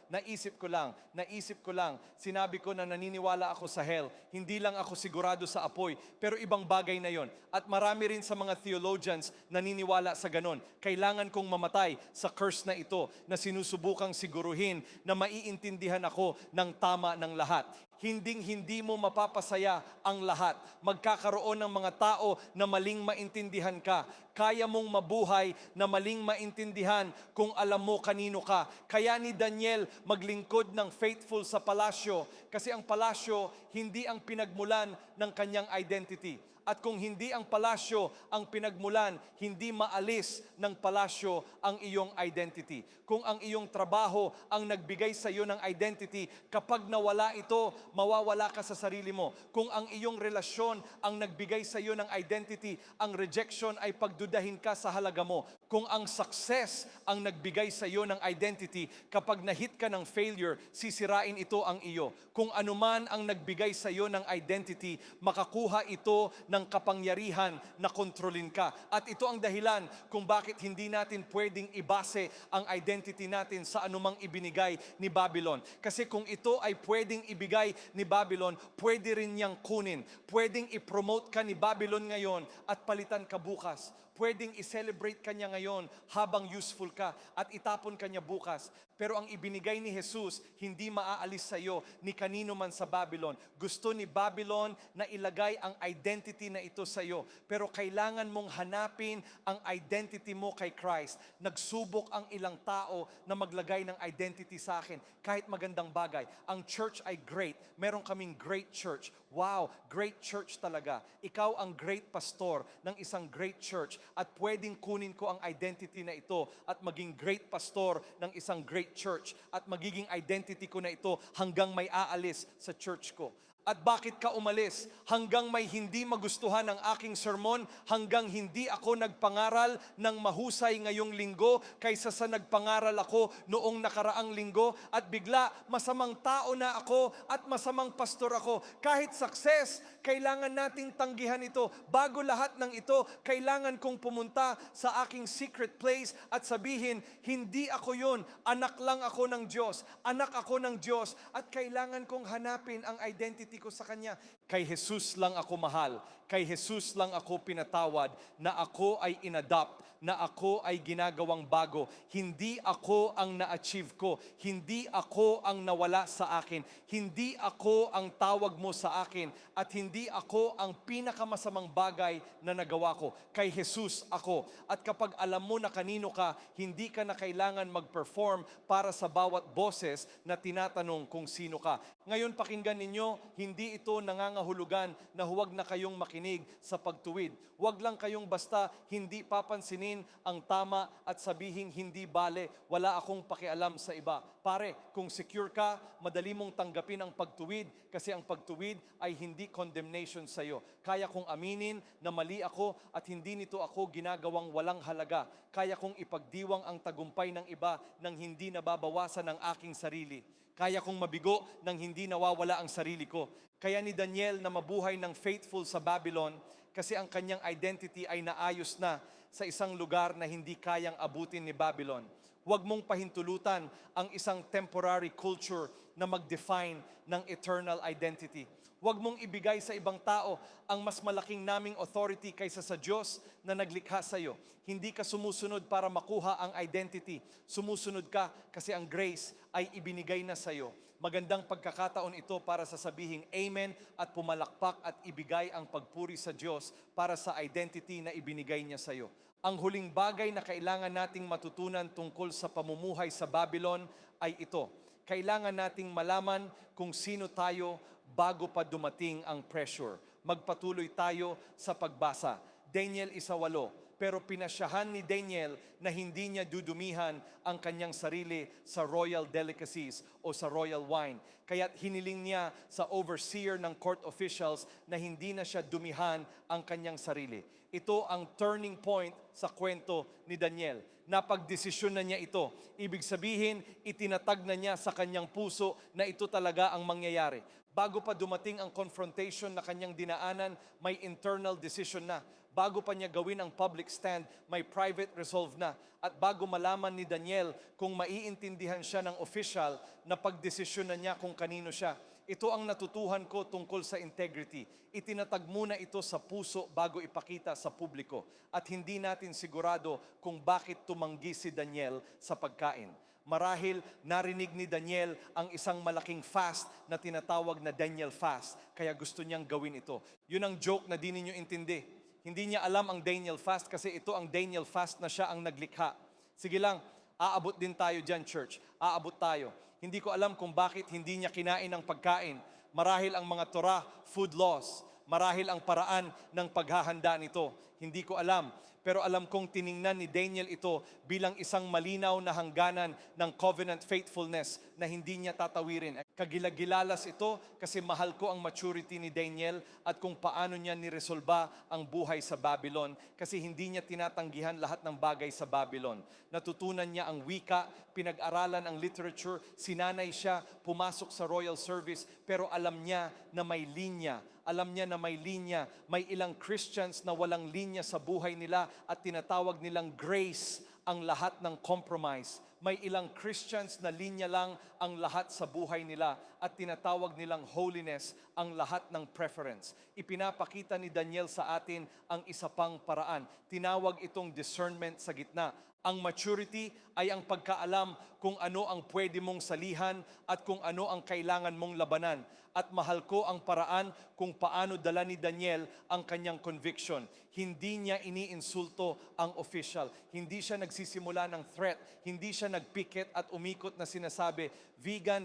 Sinabi ko na naniniwala ako sa hell. Hindi lang ako sigurado sa apoy, pero ibang bagay na yon. At marami rin sa mga theologians naniniwala sa ganon. Kailangan kong mamatay sa curse na ito na sinusubukang siguruhin na maiintindihan ako ng tama ng lahat. Hindi mo mapapasaya ang lahat. Magkakaroon ng mga tao na maling maintindihan ka. Kaya mong mabuhay na maling maintindihan kung alam mo kanino ka. Kaya ni Daniel maglingkod ng faithful sa palasyo kasi ang palasyo hindi ang pinagmulan ng kanyang identity. At kung hindi ang palasyo ang pinagmulan, hindi maalis ng palasyo ang iyong identity. Kung ang iyong trabaho ang nagbigay sa iyo ng identity, kapag nawala ito, mawawala ka sa sarili mo. Kung ang iyong relasyon ang nagbigay sa iyo ng identity, ang rejection ay pagdudahin ka sa halaga mo. Kung ang success ang nagbigay sa iyo ng identity, kapag nahit ka ng failure, sisirain ito ang iyo. Kung anuman ang nagbigay sa iyo ng identity, makakuha ito ng kapangyarihan na kontrolin ka. At ito ang dahilan kung bakit hindi natin pwedeng ibase ang identity natin sa anumang ibinigay ni Babylon. Kasi kung ito ay pwedeng ibigay ni Babylon, pwede rin niyang kunin. Pwedeng i-promote ka ni Babylon ngayon at palitan ka bukas. Pwedeng i-celebrate ka niya ngayon habang useful ka at itapon ka niya bukas. Pero ang ibinigay ni Jesus, hindi maaalis sa iyo ni kanino man sa Babylon. Gusto ni Babylon na ilagay ang identity na ito sa iyo. Pero kailangan mong hanapin ang identity mo kay Christ. Nagsubok ang ilang tao na maglagay ng identity sa akin. Kahit magandang bagay. Ang church ay great. Meron kaming great church. Wow, great church talaga. Ikaw ang great pastor ng isang great church at pwedeng kunin ko ang identity na ito at maging great pastor ng isang great church at magiging identity ko na ito hanggang may aalis sa church ko. At bakit ka umalis? Hanggang may hindi magustuhan ang aking sermon, hanggang hindi ako nagpangaral ng mahusay ngayong linggo kaysa sa nagpangaral ako noong nakaraang linggo at bigla masamang tao na ako at masamang pastor ako. Kahit success, kailangan nating tanggihan ito. Bago lahat ng ito, kailangan kong pumunta sa aking secret place at sabihin, hindi ako yun, anak lang ako ng Diyos, anak ako ng Diyos at kailangan kong hanapin ang identity ko sa Kanya. Kay Jesus lang ako mahal. Kay Jesus lang ako pinatawad na ako ay inadopt, na ako ay ginagawang bago. Hindi ako ang na-achieve ko. Hindi ako ang nawala sa akin. Hindi ako ang tawag mo sa akin. At hindi ako ang pinakamasamang bagay na nagawa ko. Kay Jesus ako. At kapag alam mo na kanino ka, hindi ka na kailangan mag-perform para sa bawat boses na tinatanong kung sino ka. Ngayon pakinggan ninyo, hindi ito nangangahulugan na huwag na kayong makinig sa pagtuwid. Huwag lang kayong basta hindi papansinin ang tama at sabihin hindi bale, wala akong pakialam sa iba. Pare, kung secure ka, madali mong tanggapin ang pagtuwid kasi ang pagtuwid ay hindi condemnation sa iyo. Kaya kong aminin na mali ako at hindi nito ako ginagawang walang halaga. Kaya kong ipagdiwang ang tagumpay ng iba nang hindi nababawasan ang aking sarili. Kaya kong mabigo nang hindi nawawala ang sarili ko. Kaya ni Daniel na mabuhay ng faithful sa Babylon kasi ang kanyang identity ay naayos na sa isang lugar na hindi kayang abutin ni Babylon. Huwag mong pahintulutan ang isang temporary culture na mag-define ng eternal identity. Huwag mong ibigay sa ibang tao ang mas malaking naming authority kaysa sa Diyos na naglikha sa iyo. Hindi ka sumusunod para makuha ang identity. Sumusunod ka kasi ang grace ay ibinigay na sa iyo. Magandang pagkakataon ito para sasabihin amen at pumalakpak at ibigay ang pagpuri sa Diyos para sa identity na ibinigay niya sa iyo. Ang huling bagay na kailangan nating matutunan tungkol sa pamumuhay sa Babylon ay ito. Kailangan nating malaman kung sino tayo bago pa dumating ang pressure. Magpatuloy tayo sa pagbasa. Daniel 1:8. Pero pinasyahan ni Daniel na hindi niya dudumihan ang kanyang sarili sa royal delicacies o sa royal wine. Kaya't hiniling niya sa overseer ng court officials na hindi na siya dumihan ang kanyang sarili. Ito ang turning point sa kwento ni Daniel. Napagdesisyon na niya ito. Ibig sabihin, itinatag na niya sa kanyang puso na ito talaga ang mangyayari. Bago pa dumating ang confrontation na kanyang dinaanan, may internal decision na. Bago pa niya gawin ang public stand, may private resolve na. At bago malaman ni Daniel kung maiintindihan siya ng official, na pagdesisyon na niya kung kanino siya. Ito ang natutuhan ko tungkol sa integrity. Itinatag muna ito sa puso bago ipakita sa publiko. At hindi natin sigurado kung bakit tumanggi si Daniel sa pagkain. Marahil narinig ni Daniel ang isang malaking fast na tinatawag na Daniel fast. Kaya gusto niyang gawin ito. Yun ang joke na di ninyo intindi. Hindi niya alam ang Daniel fast kasi ito ang Daniel fast na siya ang naglikha. Sige lang, aabot din tayo dyan, church. Aabot tayo. Hindi ko alam kung bakit hindi niya kinain ang pagkain. Marahil ang mga Torah, food laws. Marahil ang paraan ng paghahanda nito. Hindi ko alam. Pero alam kong tiningnan ni Daniel ito bilang isang malinaw na hangganan ng covenant faithfulness na hindi niya tatawirin. Kagilagilalas ito kasi mahal ko ang maturity ni Daniel at kung paano niya niresolba ang buhay sa Babylon kasi hindi niya tinatanggihan lahat ng bagay sa Babylon. Natutunan niya ang wika, pinag-aralan ang literature, sinanay siya, pumasok sa royal service, pero alam niya na may linya. Alam niya na may linya, may ilang Christians na walang linya sa buhay nila at tinatawag nilang grace ang lahat ng compromise. May ilang Christians na linya lang ang lahat sa buhay nila at tinatawag nilang holiness ang lahat ng preference. Ipinapakita ni Daniel sa atin ang isa pang paraan. Tinawag itong discernment sa gitna. Ang maturity ay ang pagkaalam kung ano ang pwede mong salihan at kung ano ang kailangan mong labanan. At mahal ko ang paraan kung paano dala ni Daniel ang kanyang conviction. Hindi niya iniinsulto ang official. Hindi siya nagsisimula ng threat. Hindi siya nagpikit at umikot na sinasabi, vegan,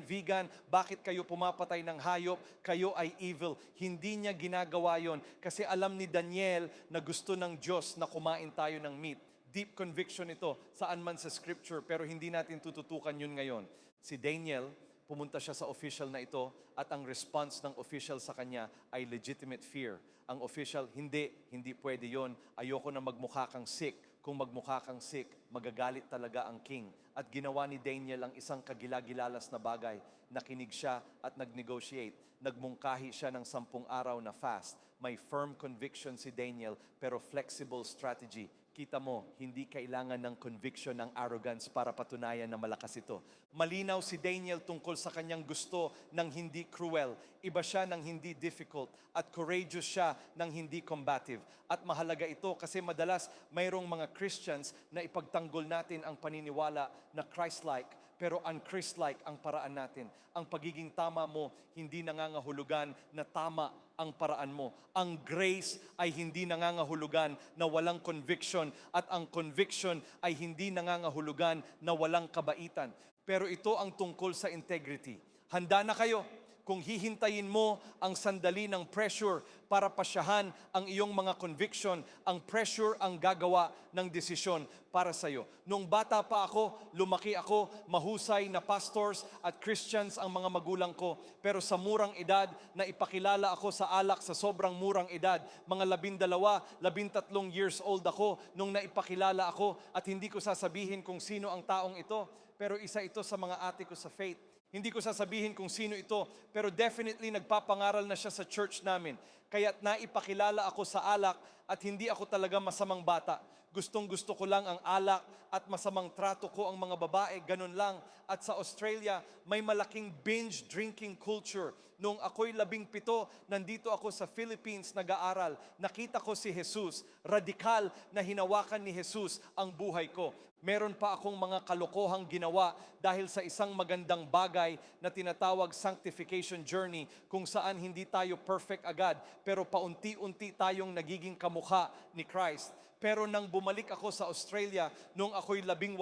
bakit kayo pumapatay ng hayop? Kayo ay evil. Hindi niya ginagawa yon kasi alam ni Daniel na gusto ng Diyos na kumain tayo ng meat. Deep conviction ito saan man sa scripture pero hindi natin tututukan yun ngayon. Si Daniel, pumunta siya sa official na ito at ang response ng official sa kanya ay legitimate fear. Ang official, hindi pwede yon. Ayoko na magmukha kang sick. Kung magmukha kang sick, magagalit talaga ang king. At ginawa ni Daniel ang isang kagilagilalas na bagay. Nakinig siya at nag-negotiate. Nagmungkahi siya ng 10 araw na fast. May firm conviction si Daniel pero flexible strategy. Kita mo, hindi kailangan ng conviction ng arrogance para patunayan na malakas ito. Malinaw si Daniel tungkol sa kanyang gusto ng hindi cruel. Iba siya ng hindi difficult at courageous siya ng hindi combative. At mahalaga ito kasi madalas mayroong mga Christians na ipagtanggol natin ang paniniwala na Christ-like pero un-Christ-like ang paraan natin. Ang pagiging tama mo, hindi nangangahulugan na tama ang paraan mo. Ang grace ay hindi nangangahulugan na walang conviction at ang conviction ay hindi nangangahulugan na walang kabaitan. Pero ito ang tungkol sa integrity. Handa na kayo kung hihintayin mo ang sandali ng pressure para pasyahan ang iyong mga conviction, ang pressure ang gagawa ng desisyon para sa iyo. Noong bata pa ako, lumaki ako, mahusay na pastors at Christians ang mga magulang ko. Pero sa murang edad, na ipakilala ako sa alak sa sobrang murang edad. Mga 12, 13 years old ako nung naipakilala ako at hindi ko sasabihin kung sino ang taong ito. Pero isa ito sa mga ate ko sa faith. Hindi ko sasabihin kung sino ito, pero definitely nagpapangaral na siya sa church namin. Kaya't naipakilala ako sa alak at hindi ako talaga masamang bata. Gustong gusto ko lang ang alak at masamang trato ko ang mga babae, ganun lang. At sa Australia, may malaking binge drinking culture. Noong ako'y 17, nandito ako sa Philippines nag-aaral. Nakita ko si Jesus, radikal na hinawakan ni Jesus ang buhay ko. Meron pa akong mga kalokohang ginawa dahil sa isang magandang bagay na tinatawag sanctification journey kung saan hindi tayo perfect agad pero paunti-unti tayong nagiging kamukha ni Christ. Pero nang bumalik ako sa Australia nung ako'y 18,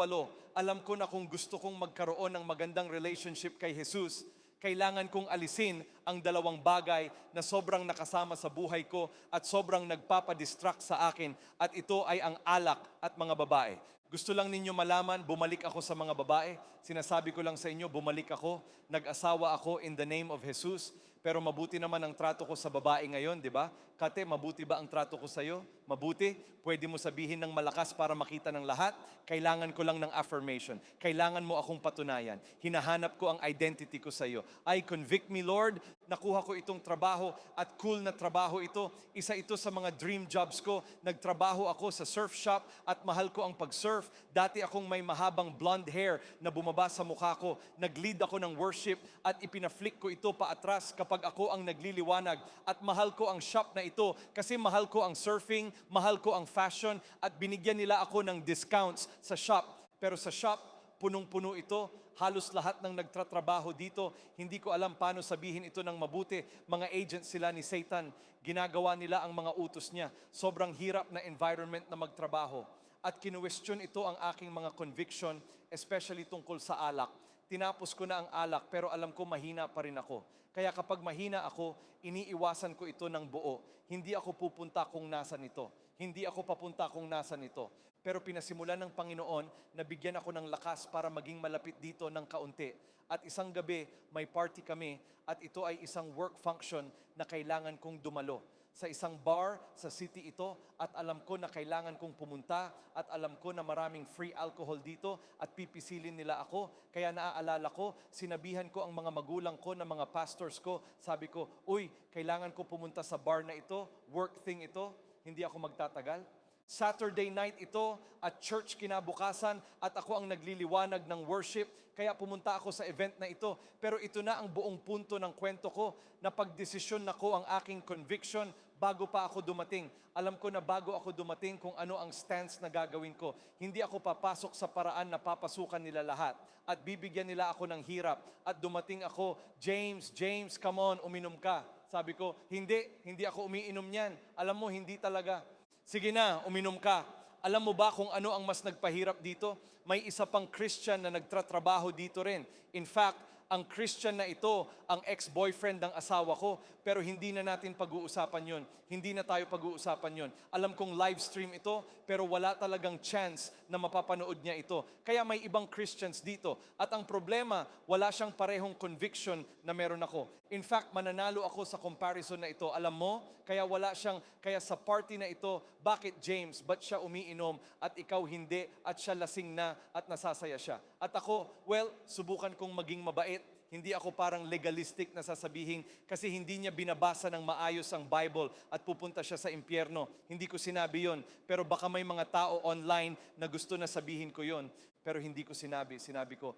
alam ko na kung gusto kong magkaroon ng magandang relationship kay Jesus, kailangan kong alisin ang dalawang bagay na sobrang nakasama sa buhay ko at sobrang nagpapadistract sa akin at ito ay ang alak at mga babae. Gusto lang ninyo malaman, bumalik ako sa mga babae. Sinasabi ko lang sa inyo, bumalik ako. Nag-asawa ako in the name of Jesus. Pero mabuti naman ang trato ko sa babae ngayon, di ba? Kate, mabuti ba ang trato ko sa iyo? Mabuti? Pwede mo sabihin ng malakas para makita ng lahat? Kailangan ko lang ng affirmation. Kailangan mo akong patunayan. Hinahanap ko ang identity ko sa iyo. I convict me, Lord. Nakuha ko itong trabaho at cool na trabaho ito. Isa ito sa mga dream jobs ko. Nagtrabaho ako sa surf shop at mahal ko ang pag-surf. Dati akong may mahabang blonde hair na bumaba sa mukha ko. Nag-lead ako ng worship at ipina-flick ko ito paatras kapag ako ang nagliliwanag. At mahal ko ang shop na ito kasi mahal ko ang surfing, mahal ko ang fashion at binigyan nila ako ng discounts sa shop. Pero sa shop, punong-puno ito. Halos lahat ng nagtatrabaho dito, hindi ko alam paano sabihin ito ng mabuti. Mga agents sila ni Satan. Ginagawa nila ang mga utos niya. Sobrang hirap na environment na magtrabaho. At kinuwestiyon ito ang aking mga conviction, especially tungkol sa alak. Tinapos ko na ang alak pero alam ko mahina pa rin ako. Kaya kapag mahina ako, iniiwasan ko ito ng buo. Hindi ako pupunta kung nasan ito. Hindi ako papunta kung nasan ito. Pero pinasimulan ng Panginoon na bigyan ako ng lakas para maging malapit dito ng kaunti. At isang gabi, may party kami at ito ay isang work function na kailangan kong dumalo. Sa isang bar sa city ito at alam ko na kailangan kong pumunta at alam ko na maraming free alcohol dito at pipisilin nila ako. Kaya naaalala ko, sinabihan ko ang mga magulang ko na mga pastors ko. Sabi ko, uy, kailangan ko pumunta sa bar na ito, work thing ito, hindi ako magtatagal. Saturday night ito at church kinabukasan at ako ang nagliliwanag ng worship. Kaya pumunta ako sa event na ito. Pero ito na ang buong punto ng kwento ko na pagdesisyon na ko ang aking conviction bago pa ako dumating. Alam ko na bago ako dumating kung ano ang stance na gagawin ko. Hindi ako papasok sa paraan na papasukan nila lahat at bibigyan nila ako ng hirap. At dumating ako, James, come on, uminom ka. Sabi ko, hindi ako umiinom niyan. Alam mo, hindi talaga. Sige na, uminom ka. Alam mo ba kung ano ang mas nagpahirap dito? May isa pang Christian na nagtratrabaho dito rin. In fact, ang Christian na ito, ang ex-boyfriend ng asawa ko, pero hindi na natin pag-uusapan yun. Hindi na tayo pag-uusapan yun. Alam kong live stream ito, pero wala talagang chance na mapapanood niya ito. Kaya may ibang Christians dito. At ang problema, wala siyang parehong conviction na meron ako. In fact, mananalo ako sa comparison na ito. Alam mo, kaya sa party na ito, bakit James, ba't siya umiinom at ikaw hindi at siya lasing na at nasasaya siya? At ako, subukan kong maging mabait. Hindi ako parang legalistic na sasabihin kasi hindi niya binabasa ng maayos ang Bible at pupunta siya sa impyerno. Hindi ko sinabi yon. Pero baka may mga tao online na gusto na sabihin ko yon. Pero hindi ko sinabi. Sinabi ko,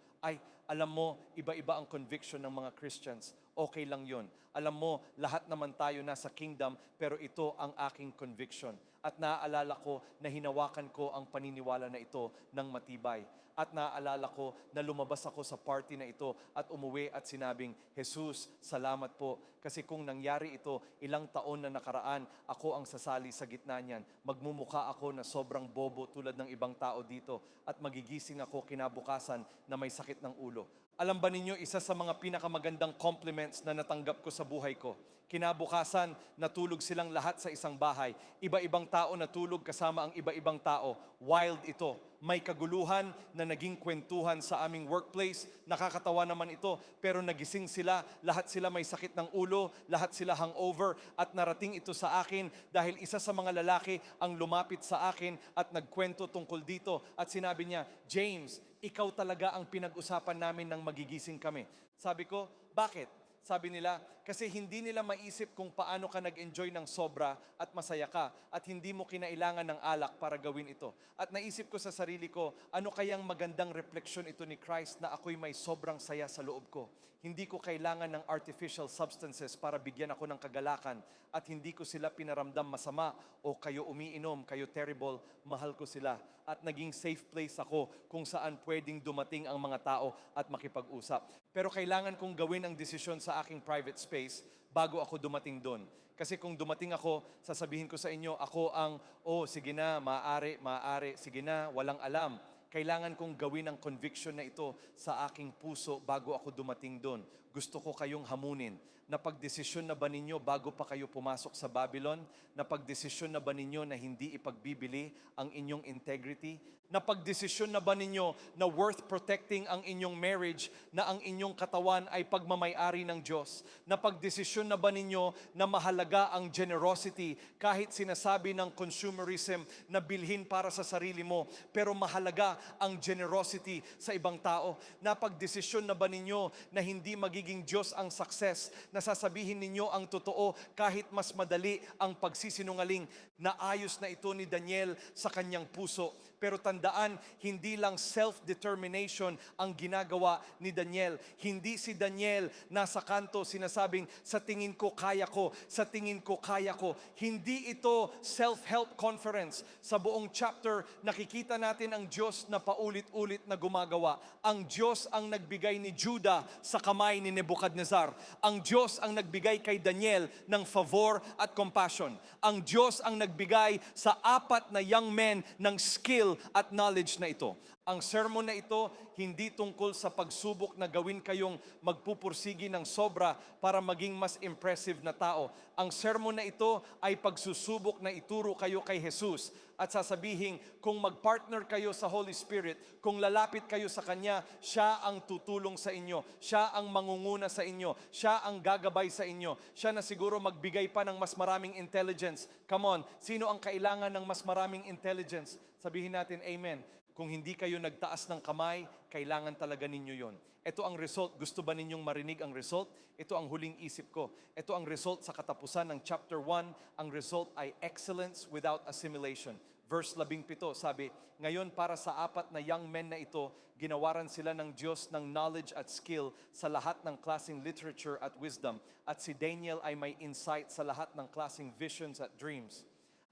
alam mo, iba-iba ang conviction ng mga Christians. Okay lang yon. Alam mo, lahat naman tayo nasa kingdom, pero ito ang aking conviction. At naaalala ko na hinawakan ko ang paniniwala na ito ng matibay. At naaalala ko na lumabas ako sa party na ito at umuwi at sinabing, Jesus, salamat po. Kasi kung nangyari ito, ilang taon na nakaraan, ako ang sasali sa gitna niyan. Magmumukha ako na sobrang bobo tulad ng ibang tao dito. At magigising ako kinabukasan na may sakit ng ulo. Alam ba ninyo, isa sa mga pinakamagandang compliments na natanggap ko sa buhay ko, Kinabukasan, natulog silang lahat sa isang bahay. Iba-ibang tao natulog kasama ang iba-ibang tao. Wild ito. May kaguluhan na naging kwentuhan sa aming workplace. Nakakatawa naman ito. Pero nagising sila, lahat sila may sakit ng ulo, lahat sila hangover. At narating ito sa akin dahil isa sa mga lalaki ang lumapit sa akin at nagkwento tungkol dito. At sinabi niya, James, ikaw talaga ang pinag-usapan namin nang magigising kami. Sabi ko, bakit? Sabi nila, kasi hindi nila maisip kung paano ka nag-enjoy ng sobra at masaya ka at hindi mo kinailangan ng alak para gawin ito. At naisip ko sa sarili ko, ano kayang magandang refleksyon ito ni Christ na ako'y may sobrang saya sa loob ko. Hindi ko kailangan ng artificial substances para bigyan ako ng kagalakan at hindi ko sila pinaramdam masama o kayo umiinom, kayo terrible, mahal ko sila. At naging safe place ako kung saan pwedeng dumating ang mga tao at makipag-usap. Pero kailangan kong gawin ang desisyon sa aking private space bago ako dumating doon. Kasi kung dumating ako, sasabihin ko sa inyo, ako ang, sige na, maaari, sige na, walang alam. Kailangan kong gawin ang conviction na ito sa aking puso bago ako dumating doon. Gusto ko kayong hamunin. Napagdesisyon na ba ninyo bago pa kayo pumasok sa Babylon? Napagdesisyon na ba ninyo na hindi ipagbibili ang inyong integrity? Napagdesisyon na ba ninyo na worth protecting ang inyong marriage, na ang inyong katawan ay pagmamay-ari ng Diyos? Napagdesisyon na ba ninyo na mahalaga ang generosity kahit sinasabi ng consumerism na bilhin para sa sarili mo, pero mahalaga ang generosity sa ibang tao? Napagdesisyon na ba ninyo na hindi magiging Diyos ang success, na sasabihin ninyo ang totoo kahit mas madali ang pagsisinungaling? Naayos na ito ni Daniel sa kanyang puso. Pero tandaan, hindi lang self-determination ang ginagawa ni Daniel. Hindi si Daniel nasa kanto sinasabing, sa tingin ko kaya ko, sa tingin ko kaya ko. Hindi ito self-help conference. Sa buong chapter, nakikita natin ang Diyos na paulit-ulit na gumagawa. Ang Diyos ang nagbigay ni Judah sa kamay ni Nebuchadnezzar. Ang Diyos ang nagbigay kay Daniel ng favor at compassion. Ang Diyos ang nagbigay sa 4 na young men ng skill at knowledge na ito. Ang sermon na ito, hindi tungkol sa pagsubok na gawin kayong magpupursigi ng sobra para maging mas impressive na tao. Ang sermon na ito ay pagsusubok na ituro kayo kay Jesus at sasabihin, kung magpartner kayo sa Holy Spirit, kung lalapit kayo sa Kanya, Siya ang tutulong sa inyo, Siya ang mangunguna sa inyo, Siya ang gagabay sa inyo, Siya na siguro magbigay pa ng mas maraming intelligence. Come on, sino ang kailangan ng mas maraming intelligence? Sabihin natin, Amen. Kung hindi kayo nagtaas ng kamay, kailangan talaga ninyo yon. Ito ang result. Gusto ba ninyong marinig ang result? Ito ang huling isip ko. Ito ang result sa katapusan ng chapter 1. Ang result ay excellence without assimilation. Verse 17, sabi, ngayon para sa 4 na young men na ito, ginawaran sila ng Diyos ng knowledge at skill sa lahat ng klaseng literature at wisdom. At si Daniel ay may insight sa lahat ng klaseng visions at dreams.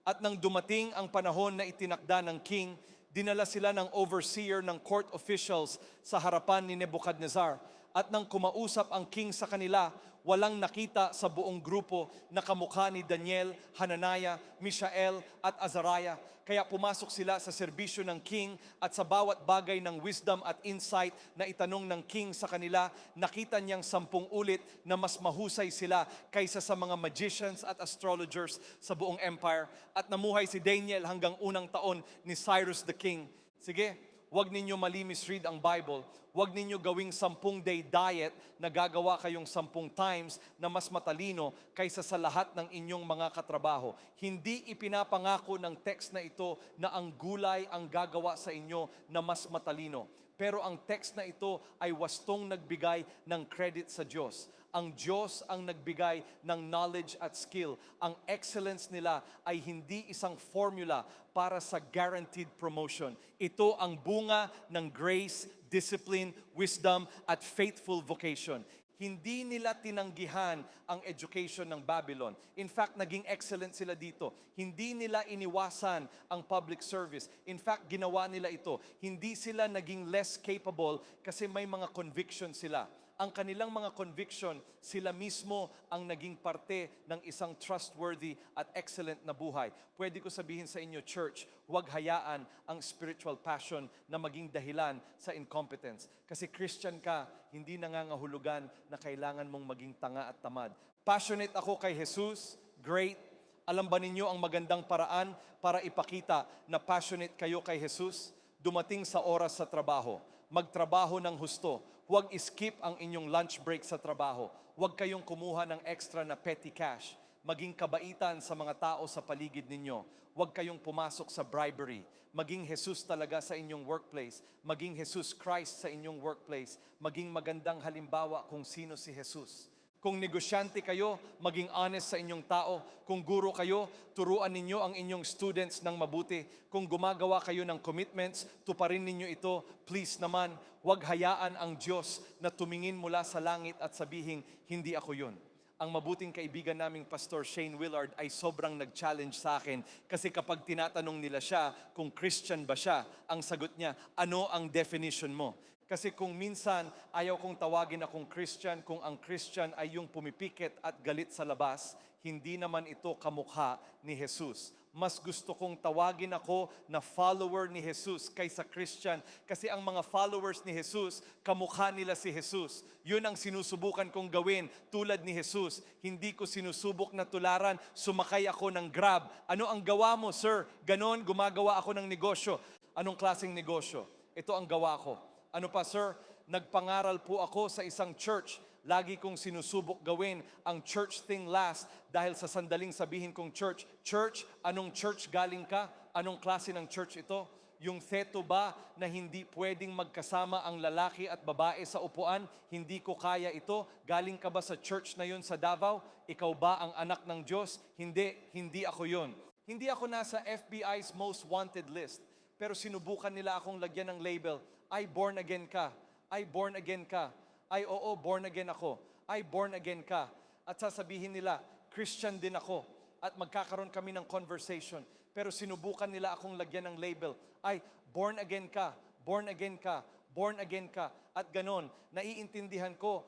At nang dumating ang panahon na itinakda ng king, dinala sila ng overseer ng court officials sa harapan ni Nebuchadnezzar. At nang kumausap ang king sa kanila, walang nakita sa buong grupo na kamukha ni Daniel, Hananiah, Mishael at Azariah. Kaya pumasok sila sa serbisyo ng king at sa bawat bagay ng wisdom at insight na itanong ng king sa kanila, nakita niyang 10 ulit na mas mahusay sila kaysa sa mga magicians at astrologers sa buong empire. At namuhay si Daniel hanggang unang taon ni Cyrus the king. Sige, huwag ninyo malimisread ang Bible. Huwag ninyo gawing 10-day diet na gagawa kayong 10 times na mas matalino kaysa sa lahat ng inyong mga katrabaho. Hindi ipinapangako ng text na ito na ang gulay ang gagawa sa inyo na mas matalino. Pero ang text na ito ay wastong nagbigay ng credit sa Diyos. Ang Diyos ang nagbigay ng knowledge at skill. Ang excellence nila ay hindi isang formula para sa guaranteed promotion. Ito ang bunga ng grace, discipline, wisdom, at faithful vocation. Hindi nila tinanggihan ang education ng Babylon. In fact, naging excellent sila dito. Hindi nila iniwasan ang public service. In fact, ginawa nila ito. Hindi sila naging less capable kasi may mga conviction sila. Ang kanilang mga conviction, sila mismo ang naging parte ng isang trustworthy at excellent na buhay. Pwede ko sabihin sa inyo, church, huwag hayaan ang spiritual passion na maging dahilan sa incompetence. Kasi Christian ka, hindi nangangahulugan na kailangan mong maging tanga at tamad. Passionate ako kay Jesus? Great. Alam ba ninyo ang magandang paraan para ipakita na passionate kayo kay Jesus? Dumating sa oras sa trabaho. Magtrabaho ng husto. Huwag skip ang inyong lunch break sa trabaho. Huwag kayong kumuha ng extra na petty cash. Maging kabaitan sa mga tao sa paligid ninyo. Huwag kayong pumasok sa bribery. Maging Jesus talaga sa inyong workplace. Maging Jesus Christ sa inyong workplace. Maging magandang halimbawa kung sino si Jesus. Kung negosyante kayo, maging honest sa inyong tao. Kung guro kayo, turuan ninyo ang inyong students ng mabuti. Kung gumagawa kayo ng commitments, tuparin ninyo ito. Please naman, huwag hayaan ang Diyos na tumingin mula sa langit at sabihin, hindi ako yun. Ang mabuting kaibigan naming Pastor Shane Willard ay sobrang nag-challenge sa akin kasi kapag tinatanong nila siya kung Christian ba siya, ang sagot niya, ano ang definition mo? Kasi kung minsan ayaw kong tawagin akong Christian, kung ang Christian ay yung pumipikit at galit sa labas, hindi naman ito kamukha ni Jesus. Mas gusto kong tawagin ako na follower ni Jesus kaysa Christian. Kasi ang mga followers ni Jesus, kamukha nila si Jesus. Yun ang sinusubukan kong gawin tulad ni Jesus. Hindi ko sinusubok na tularan, sumakay ako ng Grab. Ano ang gawa mo, sir? Ganon, gumagawa ako ng negosyo. Anong klaseng negosyo? Ito ang gawa ko. Ano pa, sir? Nagpangaral po ako sa isang church. Lagi kong sinusubok gawin ang church thing last dahil sa sandaling sabihin kong church. Church, anong church galing ka? Anong klase ng church ito? Yung theto ba na hindi pwedeng magkasama ang lalaki at babae sa upuan? Hindi ko kaya ito. Galing ka ba sa church na yun sa Davao? Ikaw ba ang anak ng Diyos? Hindi ako yun. Hindi ako nasa FBI's most wanted list. Pero sinubukan nila akong lagyan ng label. Ay, born again ka. Ay, born again ka. Ay, oo, born again ako. Ay, born again ka. At sasabihin nila, Christian din ako. At magkakaroon kami ng conversation. Pero sinubukan nila akong lagyan ng label. Ay, born again ka. Born again ka. Born again ka. At ganon, naiintindihan ko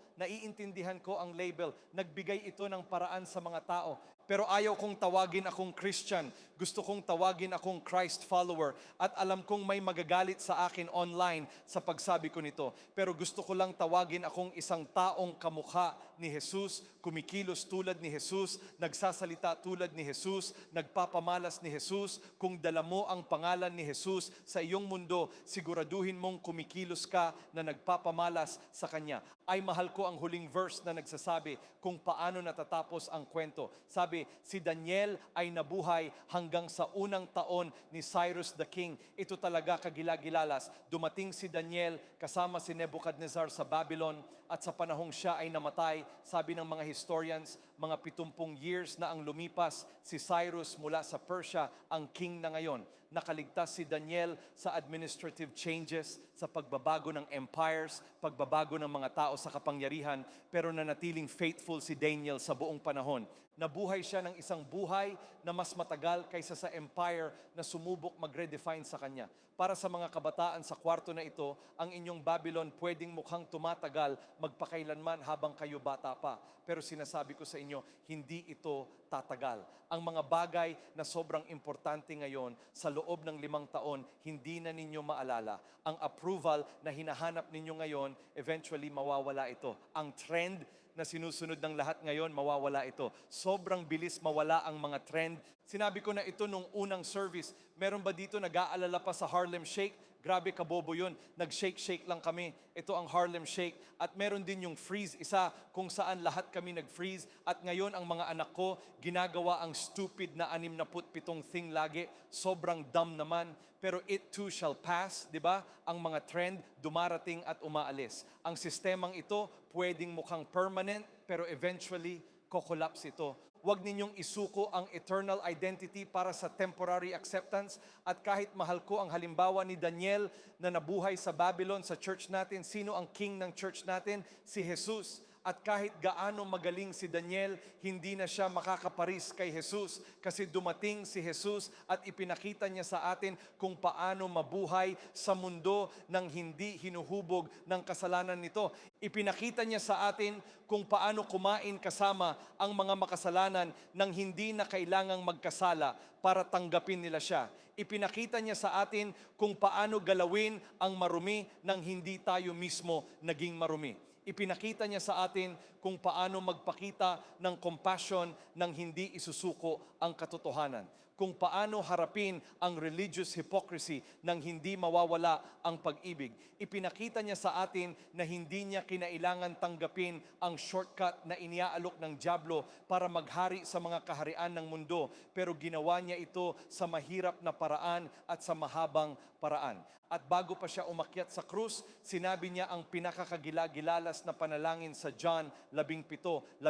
ang label. Nagbigay ito ng paraan sa mga tao. Pero ayaw kong tawagin akong Christian. Gusto kong tawagin akong Christ follower. At alam kong may magagalit sa akin online sa pagsabi ko nito. Pero gusto ko lang tawagin akong isang taong kamukha ni Jesus, kumikilos tulad ni Jesus, nagsasalita tulad ni Jesus, nagpapamalas ni Jesus. Kung dala mo ang pangalan ni Jesus sa iyong mundo, siguraduhin mong kumikilos ka na nagpapamalas sa Kanya. Ay mahal ko ang huling verse na nagsasabi kung paano natatapos ang kwento. Sabi, si Daniel ay nabuhay hanggang sa unang taon ni Cyrus the King. Ito talaga kagilagilalas. Dumating si Daniel kasama si Nebuchadnezzar sa Babylon at sa panahong siya ay namatay, sabi ng mga historians, mga 70 years na ang lumipas si Cyrus mula sa Persia, ang king na ngayon. Nakaligtas si Daniel sa administrative changes, sa pagbabago ng empires, pagbabago ng mga tao sa kapangyarihan, pero nanatiling faithful si Daniel sa buong panahon. Nabuhay siya ng isang buhay na mas matagal kaysa sa empire na sumubok mag-redefine sa kanya. Para sa mga kabataan sa kwarto na ito, ang inyong Babylon pwedeng mukhang tumatagal magpakailanman habang kayo bata pa. Pero sinasabi ko sa inyo, hindi ito tatagal. Ang mga bagay na sobrang importante ngayon sa loob ng 5 taon, hindi na ninyo maalala. Ang approval na hinahanap ninyo ngayon, eventually mawawala ito. Ang trend na sinusunod ng lahat ngayon, mawawala ito. Sobrang bilis mawala ang mga trend. Sinabi ko na ito nung unang service. Meron ba dito nag-aalala pa sa Harlem Shake? Grabe kabobo yun. Nag-shake-shake lang kami. Ito ang Harlem Shake. At meron din yung freeze, isa kung saan lahat kami nag-freeze. At ngayon ang mga anak ko, ginagawa ang stupid na 67 thing lagi. Sobrang dumb naman. Pero it too shall pass, di ba? Ang mga trend, dumarating at umaalis. Ang sistemang ito, pwedeng mukhang permanent, pero eventually, kokolapse ito. Huwag ninyong isuko ang eternal identity para sa temporary acceptance. At kahit mahal ko ang halimbawa ni Daniel na nabuhay sa Babylon, sa church natin, sino ang king ng church natin? Si Jesus. At kahit gaano magaling si Daniel, hindi na siya makakaparis kay Jesus kasi dumating si Jesus at ipinakita niya sa atin kung paano mabuhay sa mundo ng hindi hinuhubog ng kasalanan nito. Ipinakita niya sa atin kung paano kumain kasama ang mga makasalanan nang hindi na kailangang magkasala para tanggapin nila siya. Ipinakita niya sa atin kung paano galawin ang marumi nang hindi tayo mismo naging marumi. Ipinakita niya sa atin kung paano magpakita ng compassion nang hindi isusuko ang katotohanan. Kung paano harapin ang religious hypocrisy nang hindi mawawala ang pag-ibig. Ipinakita niya sa atin na hindi niya kinailangan tanggapin ang shortcut na iniaalok ng dyablo para maghari sa mga kaharian ng mundo, pero ginawa niya ito sa mahirap na paraan at sa mahabang paraan. At bago pa siya umakyat sa krus, sinabi niya ang pinakakagilagilalas na panalangin sa John 17:15.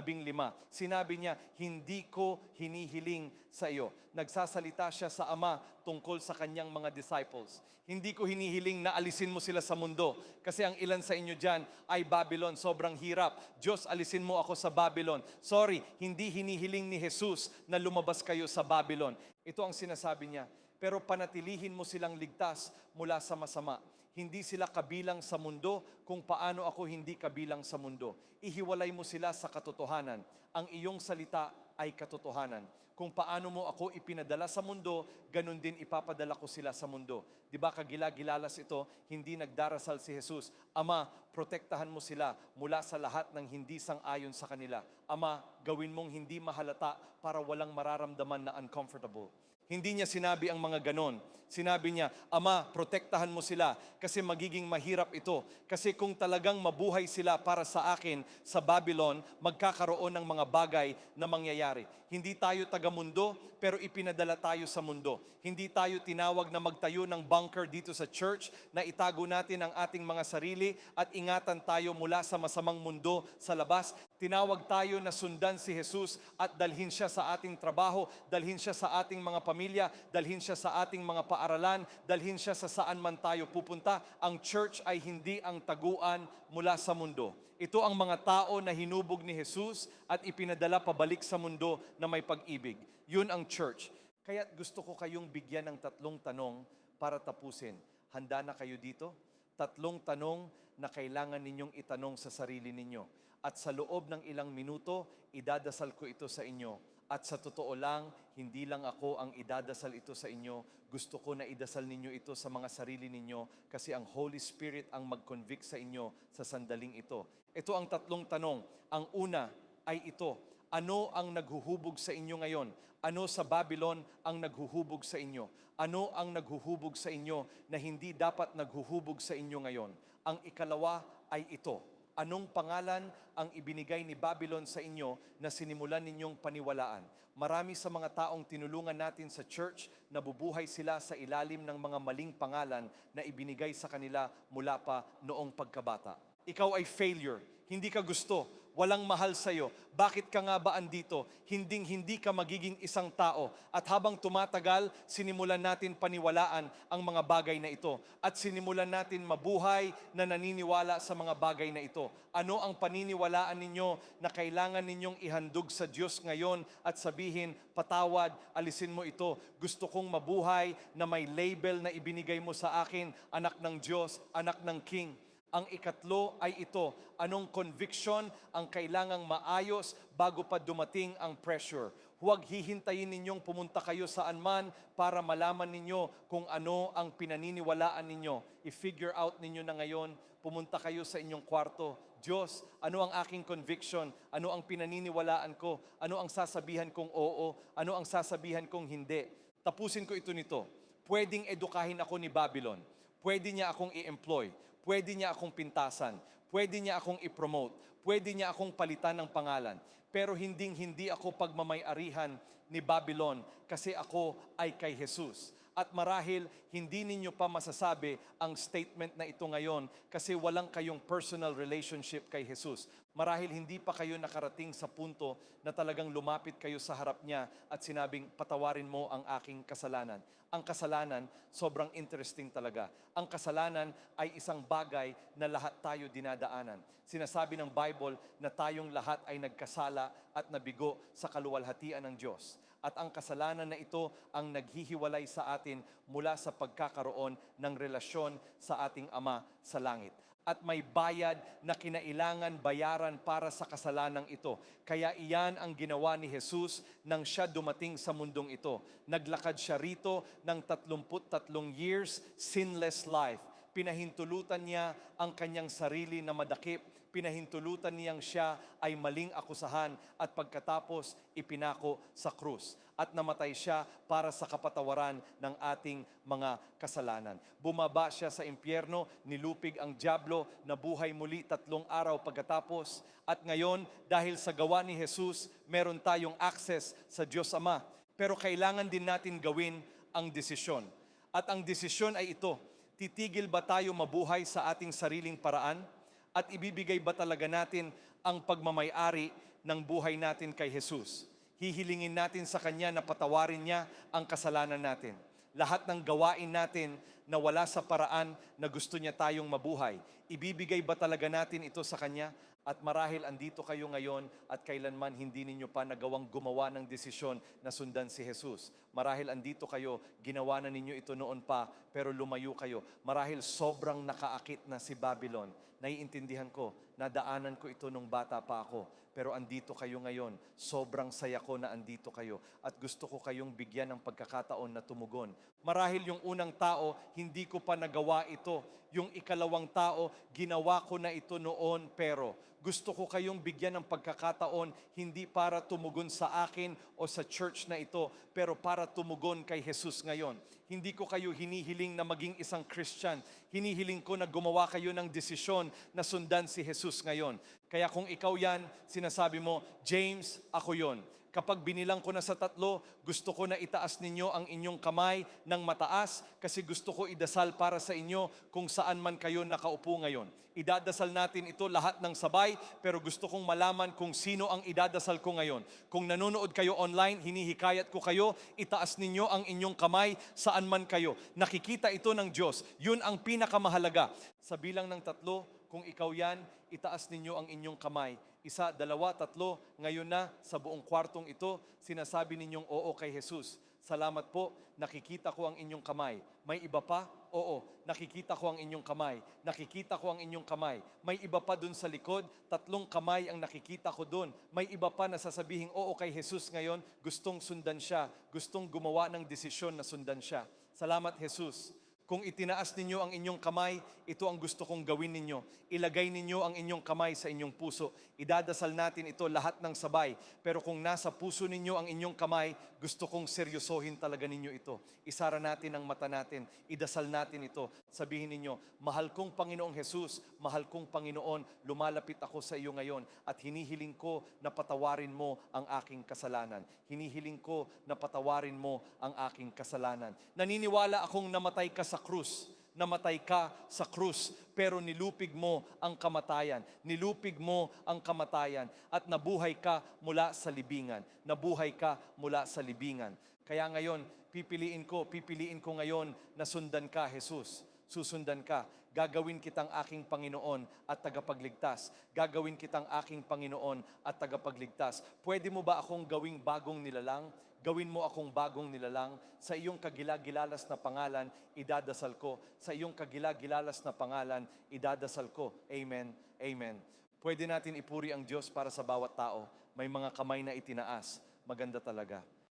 Sinabi niya, hindi ko hinihiling sa iyo. Nagsasalita siya sa Ama tungkol sa kanyang mga disciples. Hindi ko hinihiling na alisin mo sila sa mundo. Kasi ang ilan sa inyo dyan ay Babylon, sobrang hirap. Diyos, alisin mo ako sa Babylon. Sorry, hindi hinihiling ni Jesus na lumabas kayo sa Babylon. Ito ang sinasabi niya. Pero panatilihin mo silang ligtas mula sa masama. Hindi sila kabilang sa mundo kung paano ako hindi kabilang sa mundo. Ihiwalay mo sila sa katotohanan. Ang iyong salita ay katotohanan. Kung paano mo ako ipinadala sa mundo, ganun din ipapadala ko sila sa mundo. Di ba kagilagilalas ito, hindi nagdarasal si Jesus, Ama, protektahan mo sila mula sa lahat ng hindi sang-ayon sa kanila. Ama, gawin mong hindi mahalata para walang mararamdaman na uncomfortable. Hindi niya sinabi ang mga ganon. Sinabi niya, Ama, protektahan mo sila kasi magiging mahirap ito. Kasi kung talagang mabuhay sila para sa akin sa Babylon, magkakaroon ng mga bagay na mangyayari. Hindi tayo taga-mundo, pero ipinadala tayo sa mundo. Hindi tayo tinawag na magtayo ng bunker dito sa church na itago natin ang ating mga sarili at ingatan tayo mula sa masamang mundo sa labas. Tinawag tayo na sundan si Jesus at dalhin siya sa ating trabaho, dalhin siya sa ating mga pamilya, dalhin siya sa ating mga paaralan, dalhin siya sa saan man tayo pupunta. Ang church ay hindi ang taguan mula sa mundo. Ito ang mga tao na hinubog ni Jesus at ipinadala pabalik sa mundo na may pag-ibig. Yun ang church. Kaya gusto ko kayong bigyan ng 3 tanong para tapusin. Handa na kayo dito? 3 tanong na kailangan ninyong itanong sa sarili ninyo. At sa loob ng ilang minuto, idadasal ko ito sa inyo. At sa totoo lang, hindi lang ako ang idadasal ito sa inyo. Gusto ko na idasal ninyo ito sa mga sarili ninyo kasi ang Holy Spirit ang mag-convict sa inyo sa sandaling ito. Ito ang 3 tanong. Ang una ay ito. Ano ang naghuhubog sa inyo ngayon? Ano sa Babylon ang naghuhubog sa inyo? Ano ang naghuhubog sa inyo na hindi dapat naghuhubog sa inyo ngayon? Ang ikalawa ay ito. Anong pangalan ang ibinigay ni Babylon sa inyo na sinimulan ninyong paniwalaan? Marami sa mga taong tinulungan natin sa church, nabubuhay sila sa ilalim ng mga maling pangalan na ibinigay sa kanila mula pa noong pagkabata. Ikaw ay failure, hindi ka gusto, walang mahal sa'yo. Bakit ka nga ba andito? Hinding-hindi ka magiging isang tao. At habang tumatagal, sinimulan natin paniwalaan ang mga bagay na ito. At sinimulan natin mabuhay na naniniwala sa mga bagay na ito. Ano ang paniniwalaan ninyo na kailangan ninyong ihandog sa Diyos ngayon at sabihin, patawad, alisin mo ito. Gusto kong mabuhay na may label na ibinigay mo sa akin, anak ng Diyos, anak ng King. Ang ikatlo ay ito, anong conviction ang kailangang maayos bago pa dumating ang pressure. Huwag hihintayin ninyong pumunta kayo saan man para malaman ninyo kung ano ang pinaniniwalaan ninyo. I-figure out ninyo na ngayon, pumunta kayo sa inyong kwarto. Diyos, ano ang aking conviction? Ano ang pinaniniwalaan ko? Ano ang sasabihan kong oo? Ano ang sasabihan kong hindi? Tapusin ko ito nito. Pwedeng edukahin ako ni Babylon. Pwede niya akong i-employ. Pwede niya akong pintasan, pwede niya akong i-promote, pwede niya akong palitan ng pangalan. Pero hindi ako pagmamay-arihan ni Babylon kasi ako ay kay Jesus. At marahil hindi ninyo pa masasabi ang statement na ito ngayon kasi walang kayong personal relationship kay Jesus. Marahil hindi pa kayo nakarating sa punto na talagang lumapit kayo sa harap niya at sinabing, patawarin mo ang aking kasalanan. Ang kasalanan, sobrang interesting talaga. Ang kasalanan ay isang bagay na lahat tayo dinadaanan. Sinasabi ng Bible na tayong lahat ay nagkasala at nabigo sa kaluwalhatian ng Diyos. At ang kasalanan na ito ang naghihiwalay sa atin mula sa pagkakaroon ng relasyon sa ating Ama sa langit. At may bayad na kinailangan bayaran para sa kasalanang ito. Kaya iyan ang ginawa ni Jesus nang siya dumating sa mundong ito. Naglakad siya rito ng 33 years, sinless life. Pinahintulutan niya ang kanyang sarili na madakip. pinahintulutan niyang siya ay maling akusahan at pagkatapos ipinako sa krus. At namatay siya para sa kapatawaran ng ating mga kasalanan. Bumaba siya sa impyerno, nilupig ang dyablo, nabuhay muli 3 araw pagkatapos. At ngayon, dahil sa gawa ni Jesus, meron tayong access sa Diyos Ama. Pero kailangan din natin gawin ang desisyon. At ang desisyon ay ito, titigil ba tayo mabuhay sa ating sariling paraan? At ibibigay ba talaga natin ang pagmamay-ari ng buhay natin kay Jesus? Hihilingin natin sa Kanya na patawarin niya ang kasalanan natin. Lahat ng gawain natin na wala sa paraan na gusto niya tayong mabuhay, ibibigay ba talaga natin ito sa Kanya? At marahil andito kayo ngayon at kailanman hindi ninyo pa nagawang gumawa ng desisyon na sundan si Jesus. Marahil andito kayo, ginawa na ninyo ito noon pa, pero lumayo kayo. Marahil sobrang nakaakit na si Babylon. Naiintindihan ko, nadaanan ko ito nung bata pa ako. Pero andito kayo ngayon, sobrang saya ko na andito kayo. At gusto ko kayong bigyan ng pagkakataon na tumugon. Marahil yung unang tao, hindi ko pa nagawa ito. Yung ikalawang tao, ginawa ko na ito noon, pero gusto ko kayong bigyan ng pagkakataon hindi para tumugon sa akin o sa church na ito, pero para tumugon kay Jesus ngayon. Hindi ko kayo hinihiling na maging isang Christian. Hinihiling ko na gumawa kayo ng desisyon na sundan si Jesus ngayon. Kaya kung ikaw yan, sinasabi mo, James, ako yon. Kapag binilang ko na sa 3, gusto ko na itaas ninyo ang inyong kamay ng mataas kasi gusto ko idasal para sa inyo kung saan man kayo nakaupo ngayon. Idadasal natin ito lahat ng sabay, pero gusto kong malaman kung sino ang idadasal ko ngayon. Kung nanonood kayo online, hinihikayat ko kayo, itaas ninyo ang inyong kamay saan man kayo. Nakikita ito ng Diyos. Yun ang pinakamahalaga. Sa bilang ng 3, kung ikaw yan, itaas ninyo ang inyong kamay. 1, 2, 3, ngayon na sa buong kwartong ito, sinasabi ninyong oo kay Jesus. Salamat po, nakikita ko ang inyong kamay. May iba pa? Oo, nakikita ko ang inyong kamay. Nakikita ko ang inyong kamay. May iba pa dun sa likod, 3 kamay ang nakikita ko dun. May iba pa na sasabihing oo kay Jesus ngayon, gustong sundan siya, gustong gumawa ng desisyon na sundan siya. Salamat Jesus. Kung itinaas ninyo ang inyong kamay, ito ang gusto kong gawin ninyo. Ilagay ninyo ang inyong kamay sa inyong puso. Idadasal natin ito lahat ng sabay. Pero kung nasa puso ninyo ang inyong kamay, gusto kong seryosohin talaga ninyo ito. Isara natin ang mata natin. Idasal natin ito. Sabihin ninyo, mahal kong Panginoong Jesus, mahal kong Panginoon, lumalapit ako sa iyo ngayon at hinihiling ko na patawarin mo ang aking kasalanan. Hinihiling ko na patawarin mo ang aking kasalanan. Naniniwala akong namatay ka sa krus. Namatay ka sa krus, pero nilupig mo ang kamatayan. Nilupig mo ang kamatayan at nabuhay ka mula sa libingan. Nabuhay ka mula sa libingan. Kaya ngayon, pipiliin ko ngayon na sundan ka, Jesus. Susundan ka. Gagawin kitang aking Panginoon at tagapagligtas. Gagawin kitang aking Panginoon at tagapagligtas. Pwede mo ba akong gawing bagong nilalang? Gawin mo akong bagong nilalang. Sa iyong kagilagilalas na pangalan, idadasal ko. Sa iyong kagilagilalas na pangalan, idadasal ko. Amen. Amen. Pwede natin ipuri ang Diyos para sa bawat tao. May mga kamay na itinaas. Maganda talaga.